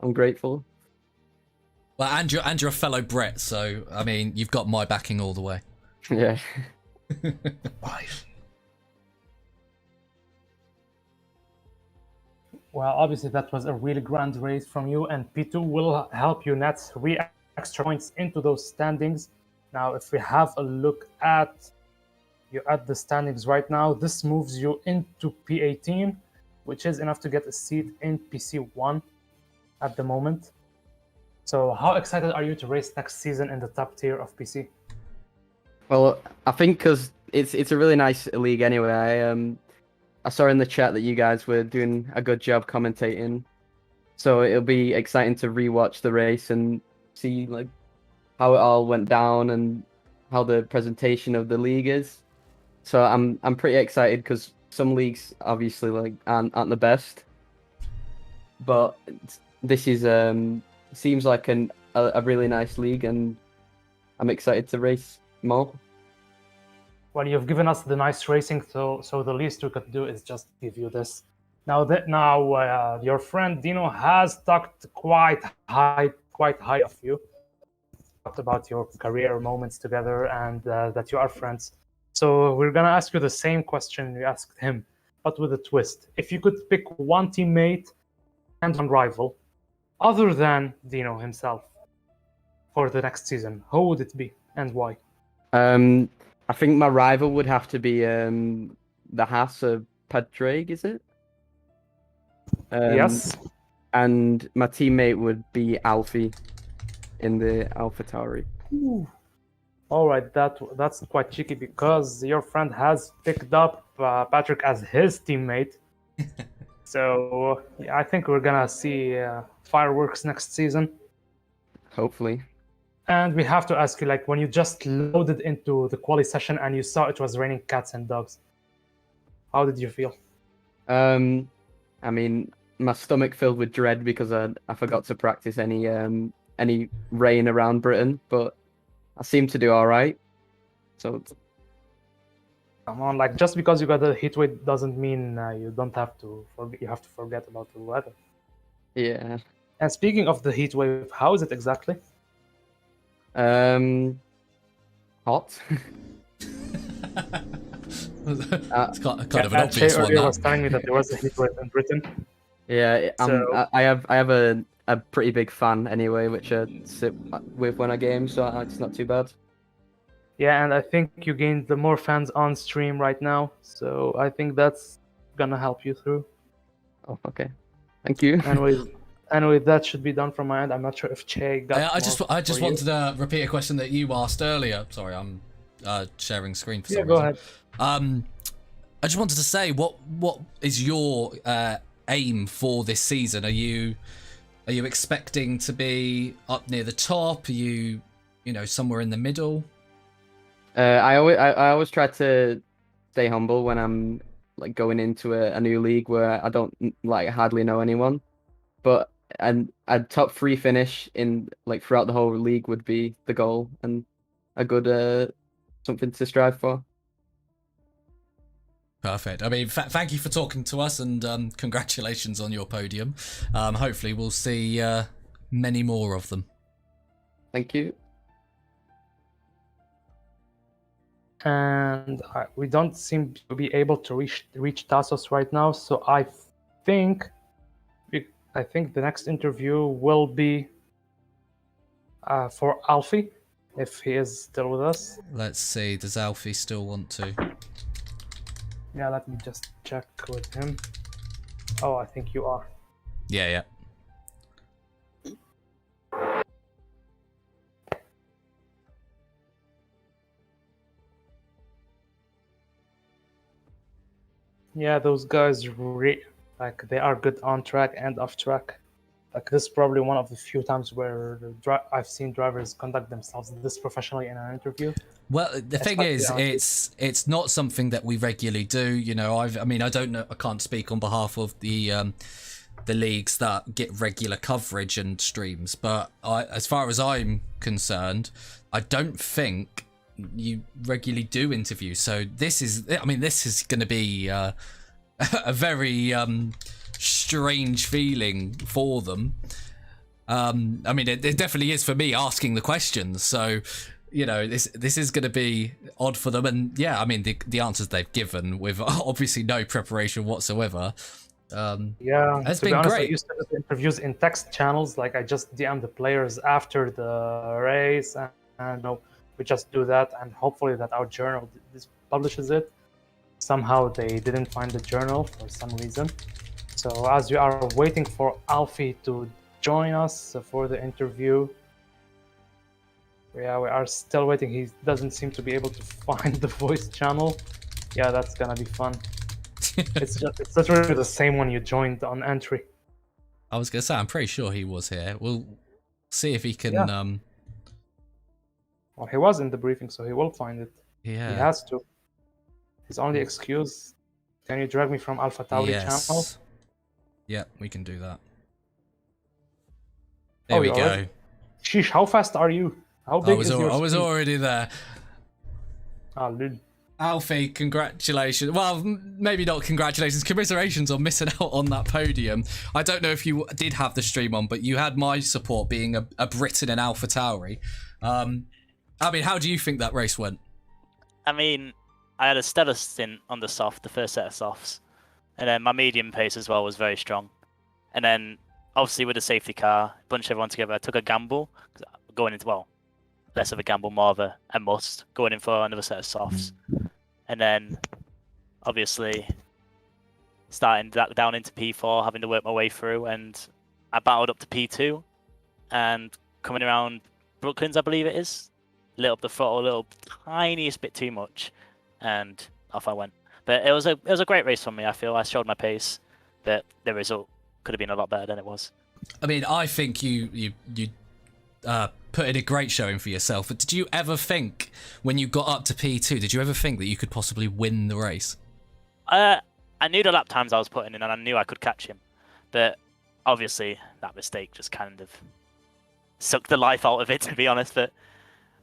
I'm grateful. Well, and you're a fellow Brit, so I mean, you've got my backing all the way. Yeah. Well, obviously that was a really grand race from you, and P2 will help you net 3 extra points into those standings. Now, if we have a look at the standings right now, this moves you into P18, which is enough to get a seat in PC1 at the moment. So how excited are you to race next season in the top tier of PC? Well, I think because it's a really nice league anyway. I saw in the chat that you guys were doing a good job commentating, so it'll be exciting to rewatch the race and see like how it all went down and how the presentation of the league is. So I'm pretty excited because some leagues obviously like aren't the best, but this is seems like a really nice league, and I'm excited to race more. Well, you've given us the nice racing, so the least we could do is just give you this. Now your friend Dino has talked quite high of you. Talked about your career moments together and that you are friends. So we're gonna ask you the same question we asked him, but with a twist. If you could pick one teammate and one rival, other than Dino himself, for the next season, who would it be and why? I think my rival would have to be the Haas of Padraig, is it? Yes. And my teammate would be Alfie in the AlphaTauri. All right, that's quite cheeky because your friend has picked up Patrick as his teammate. So yeah, I think we're gonna see fireworks next season. Hopefully. And we have to ask you, like, when you just loaded into the quali session and you saw it was raining cats and dogs, how did you feel? I mean, my stomach filled with dread because I forgot to practice any rain around Britain, but I seem to do all right. So Come on, like, just because you got a heat wave doesn't mean you don't have to forget. You have to forget about the weather. yeah. And speaking of the heat wave, how is it exactly? Hot. It's kind of an Chey obvious one. earlier That. was telling me that there was a heat wave in Britain. Yeah, So- I have a pretty big fan anyway, which I sit with when I game, so it's not too bad. Yeah, and I think you gained the more fans on stream right now, so I think that's gonna help you through. Oh, okay. Thank you. Anyway, that should be done from my end. I'm not sure if Chey got. I just for you. wanted to repeat a question that you asked earlier. Sorry, I'm sharing screen for some go reason. ahead. I just wanted to say, what is your aim for this season? Are you expecting to be up near the top? Are you somewhere in the middle? I always try to stay humble when I'm like going into a new league where I don't like hardly know anyone. But a top 3 finish in like throughout the whole league would be the goal and a good something to strive for. Perfect. I mean, thank you for talking to us, and congratulations on your podium. Hopefully we'll see many more of them. Thank you. And we don't seem to be able to reach Tassos right now, so I think the next interview will be for Alfie, if he is still with us. Let's see, does Alfie still want to? Yeah, let me just check with him. Oh, I think you are. Yeah. Yeah, those guys they are good on track and off track. Like, this is probably one of the few times where I've seen drivers conduct themselves this professionally in an interview. Well, the thing is, it's not something that we regularly do. I don't know. I can't speak on behalf of the leagues that get regular coverage and streams, but as far as I'm concerned, I don't think you regularly do interviews. So this is going to be a very strange feeling for them. It definitely is for me asking the questions. So, this is going to be odd for them. And yeah, the answers they've given with obviously no preparation whatsoever. Yeah, it's to been be honest, great. I used to do interviews in text channels. Like, I just DM the players after the race, and we just do that, and hopefully that our journal publishes it. Somehow they didn't find the journal for some reason. So as we are waiting for Alfie to join us for the interview, yeah, we are still waiting. He doesn't seem to be able to find the voice channel. Yeah, that's gonna be fun. It's literally the same one you joined on entry. I was gonna say, I'm pretty sure he was here. We'll see if he can. Yeah. Well, he was in the briefing, so he will find it. Yeah. He has to. His only excuse: can you drag me from Alpha Tauri channel? Yeah, we can do that. There we go. Already? Sheesh, how fast are you? How big is your I was speed? already there. Ah, lol. Alfie, congratulations. Well, maybe not congratulations. Commiserations on missing out on that podium. I don't know if you did have the stream on, but you had my support being a Briton in Alpha Tauri. How do you think that race went? I had a stellar stint on the soft, the first set of softs. And then my medium pace as well was very strong. And then, obviously, with the safety car, bunched everyone together, I took a gamble. Going into, less of a gamble, more of a must, going in for another set of softs. And then, obviously, starting down into P4, having to work my way through. And I battled up to P2. And coming around Brooklands, I believe it is, lit up the throttle a little tiniest bit too much. And off I went. But it was a great race for me. I feel I showed my pace, but the result could have been a lot better than it was. I think you put in a great showing for yourself. But did you ever think, when you got up to P2, did you ever think that you could possibly win the race? I knew the lap times I was putting in, and I knew I could catch him. But obviously, that mistake just kind of sucked the life out of it, to be honest. But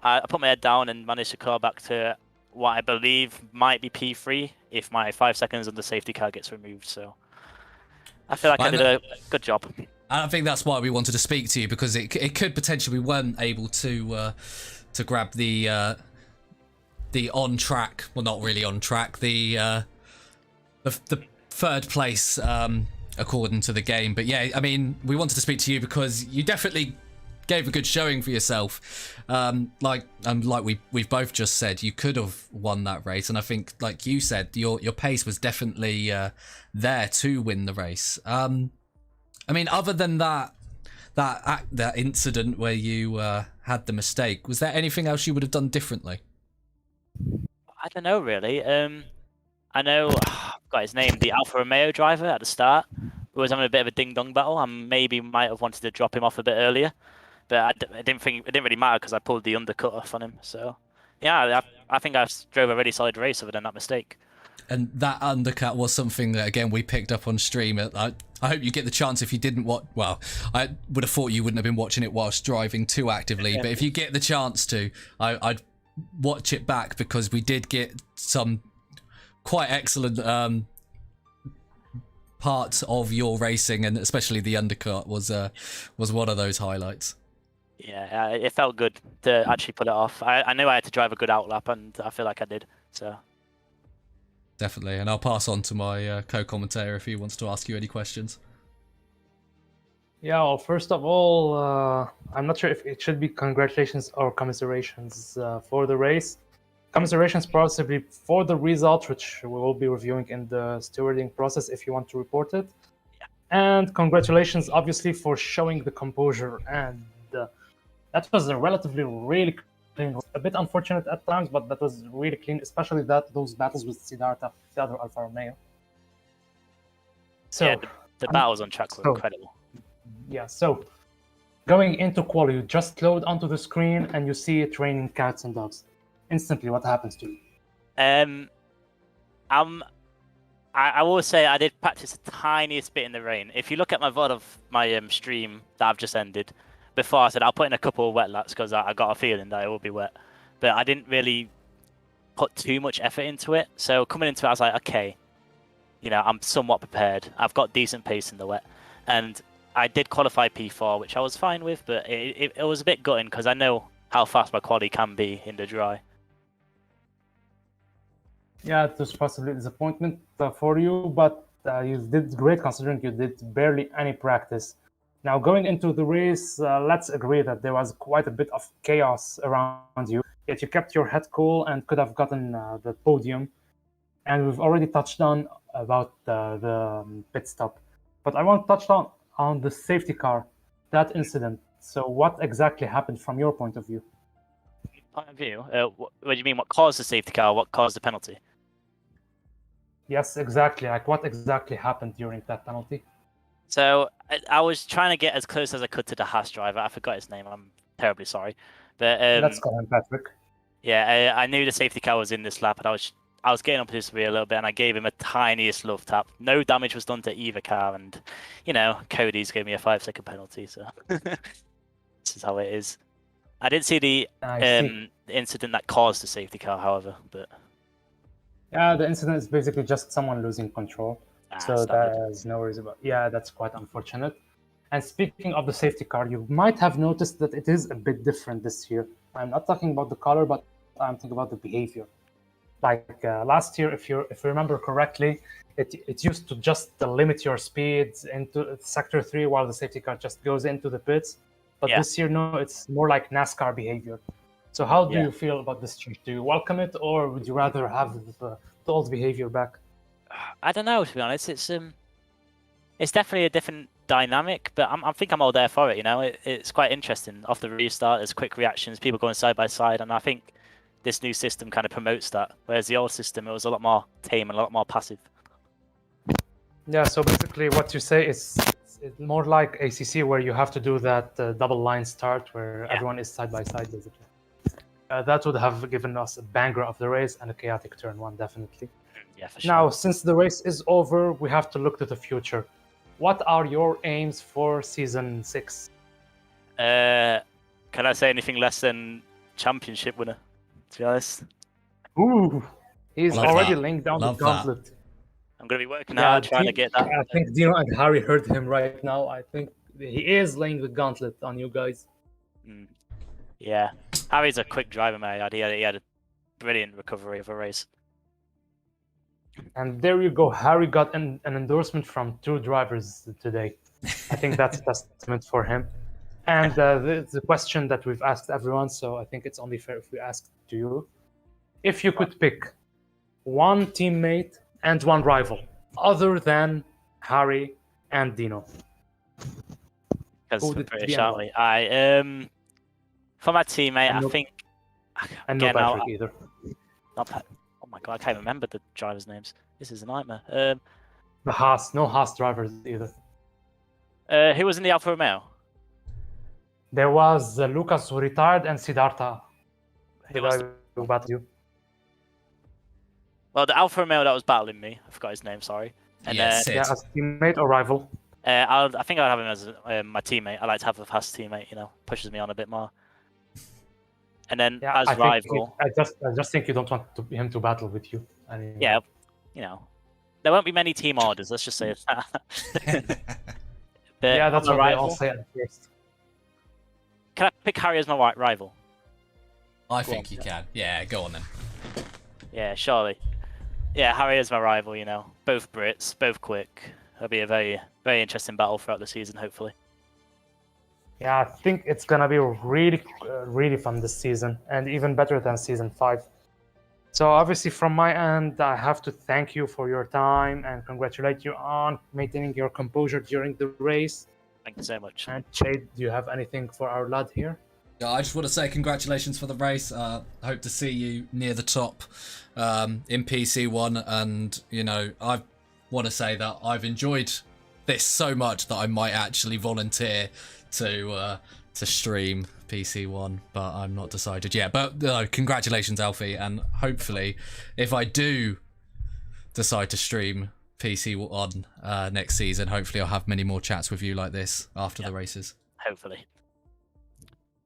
I put my head down and managed to crawl back to what I believe might be P3 if my 5 seconds on the safety car gets removed. So I feel like I did a good job. I think that's why we wanted to speak to you, because it could potentially, we weren't able to grab the on track, well, not really on track, the third place according to the game. But yeah, we wanted to speak to you because you definitely gave a good showing for yourself. Like we've both just said, you could have won that race, and I think, like you said, your pace was definitely there to win the race. Other than that incident where you had the mistake, was there anything else you would have done differently? I don't know, really. I know, I've got his name, the Alfa Romeo driver at the start, who was having a bit of a ding-dong battle, and maybe might have wanted to drop him off a bit earlier. but it didn't really matter because I pulled the undercut off on him. So yeah, I think I drove a really solid race other than that mistake. And that undercut was something that, again, we picked up on stream. I hope you get the chance if you didn't watch. Well, I would have thought you wouldn't have been watching it whilst driving too actively. But if you get the chance to, I'd watch it back because we did get some quite excellent parts of your racing, and especially the undercut was one of those highlights. Yeah, it felt good to actually put it off. I knew I had to drive a good outlap, and I feel like I did. So. Definitely, and I'll pass on to my co-commentator if he wants to ask you any questions. Yeah, well, first of all, I'm not sure if it should be congratulations or commiserations for the race. Commiserations possibly for the result, which we will be reviewing in the stewarding process if you want to report it. Yeah. And congratulations, obviously, for showing the composure. And that was a relatively really clean, a bit unfortunate at times, but that was really clean, especially those battles with Siddhartha, the other Alfa Romeo. So yeah, the battles on track were incredible. Yeah, so going into quali, you just load onto the screen and you see it raining cats and dogs. Instantly, what happens to you? I will say I did practice the tiniest bit in the rain. If you look at my VOD of my stream that I've just ended, before I said I'll put in a couple of wet laps because I got a feeling that it will be wet, but I didn't really put too much effort into it. So coming into it, I was like, okay, I'm somewhat prepared. I've got decent pace in the wet, and I did qualify P4, which I was fine with, but it was a bit gutting because I know how fast my quali can be in the dry. Yeah, it was possibly a disappointment for you, but you did great considering you did barely any practice. Now, going into the race, let's agree that there was quite a bit of chaos around you, yet you kept your head cool and could have gotten the podium. And we've already touched on about the pit stop. But I want to touch on the safety car, that incident. So what exactly happened from your point of view? Point of view? What do you mean? What caused the safety car? What caused the penalty? Yes, exactly. Like what exactly happened during that penalty? So I was trying to get as close as I could to the Haas driver. I forgot his name. I'm terribly sorry. But let's call him Patrick. Yeah, I knew the safety car was in this lap, and I was getting up his rear a little bit, and I gave him a tiniest love tap. No damage was done to either car, and Cody's gave me a 5-second penalty. So this is how it is. I didn't see the incident that caused the safety car, however, but yeah, the incident is basically just someone losing control. So there's no worries about. Yeah, that's quite unfortunate. And speaking of the safety car, you might have noticed that it is a bit different this year. I'm not talking about the color, but I'm thinking about the behavior. Like last year, if you remember correctly, it used to just limit your speeds into sector 3 while the safety car just goes into the pits. But this year, no, it's more like NASCAR behavior. So how do you feel about this change? Do you welcome it, or would you rather have the old behavior back? I don't know, to be honest. It's definitely a different dynamic, but I think I'm all there for it. It's quite interesting. Off the restart, there's quick reactions, people going side by side, and I think this new system kind of promotes that. Whereas the old system, it was a lot more tame and a lot more passive. Yeah. So basically, what you say is it's more like ACC, where you have to do that double line start, where everyone is side by side, basically. That would have given us a banger of the race and a chaotic turn 1, definitely. Yeah, for sure. Now, since the race is over, we have to look to the future. What are your aims for season 6? Can I say anything less than championship winner, to be honest? Ooh, he's Love already that. laying down Love the gauntlet. I'm going to be working hard trying to get that. I think Dino and Harry heard him right now. I think he is laying the gauntlet on you guys. Yeah. Harry's a quick driver, mate. He had a brilliant recovery of a race. And there you go. Harry got an endorsement from 2 drivers today. I think that's a testament for him. And the question that we've asked everyone, so I think it's only fair if we ask to you. If you could pick one teammate and one rival, other than Harry and Dino. Because we're British, aren't we? For my teammate, I think... And no Patrick either. Not Pat. Oh my god, I can't even remember the drivers' names. This is a nightmare. The Haas, no Haas drivers either. Who was in the Alfa Romeo? There was Lucas who retired and Siddhartha. Who The was guy who battled you. Well, the Alpha Romeo that was battling me, I forgot his name, sorry. And Yeah, Sid. Yeah, as teammate or rival. I think I'd have him as my teammate. I like to have a fast teammate, pushes me on a bit more. And then Yeah, as I rival, I just think you don't want him to battle with you. Anymore. yeah, there won't be many team orders. Let's just say it. But Yeah, that's on what the they all rival, say at first. can I pick Harry as my rival? I think you can. Yeah, go on then. Yeah, surely. Yeah, Harry is my rival. Both Brits, both quick. It'll be a very, very interesting battle throughout the season, hopefully. Yeah, I think it's gonna be really, really fun this season, and even better than season 5. So obviously, from my end, I have to thank you for your time and congratulate you on maintaining your composure during the race. Thank you so much. And Chey, do you have anything for our lad here? Yeah, I just want to say congratulations for the race. I hope to see you near the top in PC1, and I want to say that I've enjoyed this so much that I might actually volunteer to stream PC1, but I'm not decided yet. But congratulations, Alfie, and hopefully, if I do decide to stream PC1 next season, hopefully I'll have many more chats with you like this after the races. Hopefully.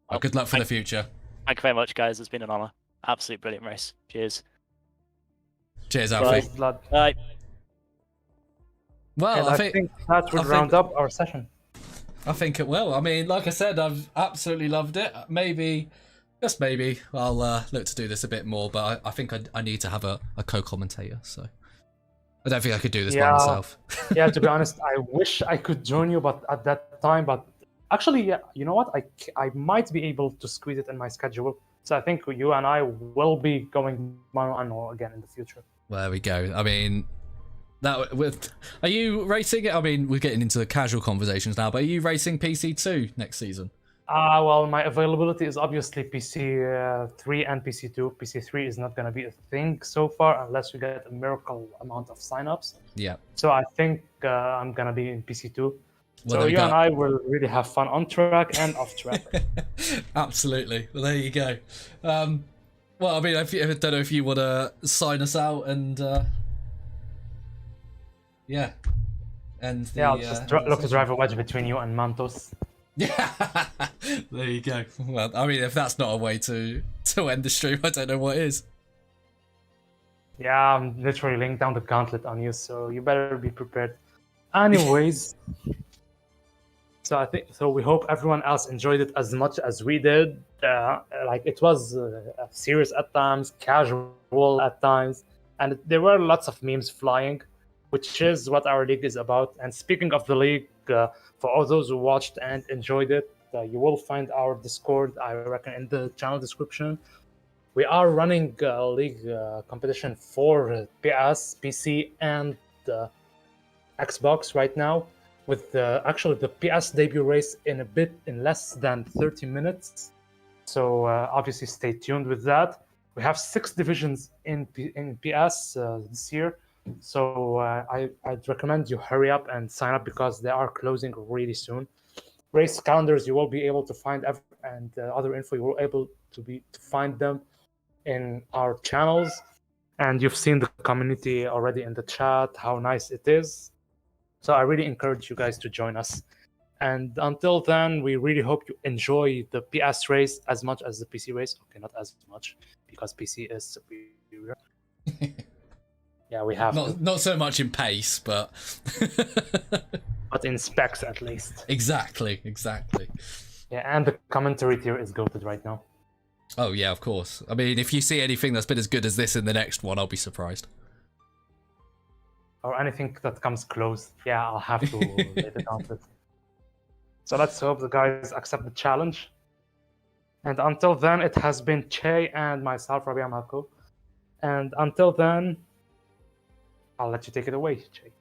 Well, good luck for the future. Thank you very much, guys. It's been an honour. Absolute brilliant race. Cheers. Cheers, Alfie. Lad. Bye. Well, And I think that would round up our session. I think it will. I mean, like I said, I've absolutely loved it. Maybe, just maybe, I'll look to do this a bit more, but I think I need to have a co-commentator, so I don't think I could do this by myself. Yeah, to be honest, I wish I could join you, but at that time, actually, yeah, you know what? I might be able to squeeze it in my schedule. So I think you and I will be going one-on-one again in the future. There we go. I mean, are you racing it? I mean, we're getting into the casual conversations now, but are you racing PC2 next season? Well, my availability is obviously PC3 and PC2. PC3 is not going to be a thing so far unless we get a miracle amount of signups. Yeah. So I think I'm going to be in PC2. Well, so you and I will really have fun on track and off track. Absolutely. Well, there you go. Well, I mean, I don't know if you want to sign us out and yeah. And I'll just look to drive a wedge between you and Mantos. Yeah, there you go. Well, I mean, if that's not a way to end the stream, I don't know what is. Yeah, I'm literally laying down the gauntlet on you, so you better be prepared. Anyways, so we hope everyone else enjoyed it as much as we did. Like it was serious at times, casual at times, and there were lots of memes flying, which is what our league is about. And speaking of the league, for all those who watched and enjoyed it, you will find our Discord, I reckon, in the channel description. We are running a league competition for PS, PC, and Xbox right now, with actually the PS debut race in less than 30 minutes. So obviously stay tuned with that. We have 6 divisions in PS this year. So I'd recommend you hurry up and sign up because they are closing really soon. Race calendars you will be able to find, and other info you will be able to find them in our channels. And you've seen the community already in the chat, how nice it is. So I really encourage you guys to join us. And until then, we really hope you enjoy the PS race as much as the PC race. Okay, not as much because PC is superior. Yeah, we have not so much in pace, but but in specs at least. Exactly. Yeah, and the commentary tier is goated right now. Oh yeah, of course. I mean, if you see anything that's been as good as this in the next one, I'll be surprised. Or anything that comes close. Yeah, I'll have to lay the gauntlet. So let's hope the guys accept the challenge. And until then, it has been Chey and myself, Rabih and Melko. And until then, I'll let you take it away, Chey.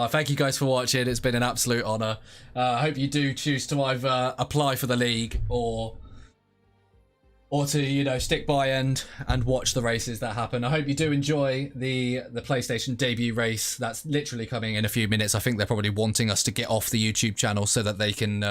Thank you guys for watching. It's been an absolute honour. I hope you do choose to either apply for the league or to, stick by and watch the races that happen. I hope you do enjoy the PlayStation debut race. That's literally coming in a few minutes. I think they're probably wanting us to get off the YouTube channel so that they can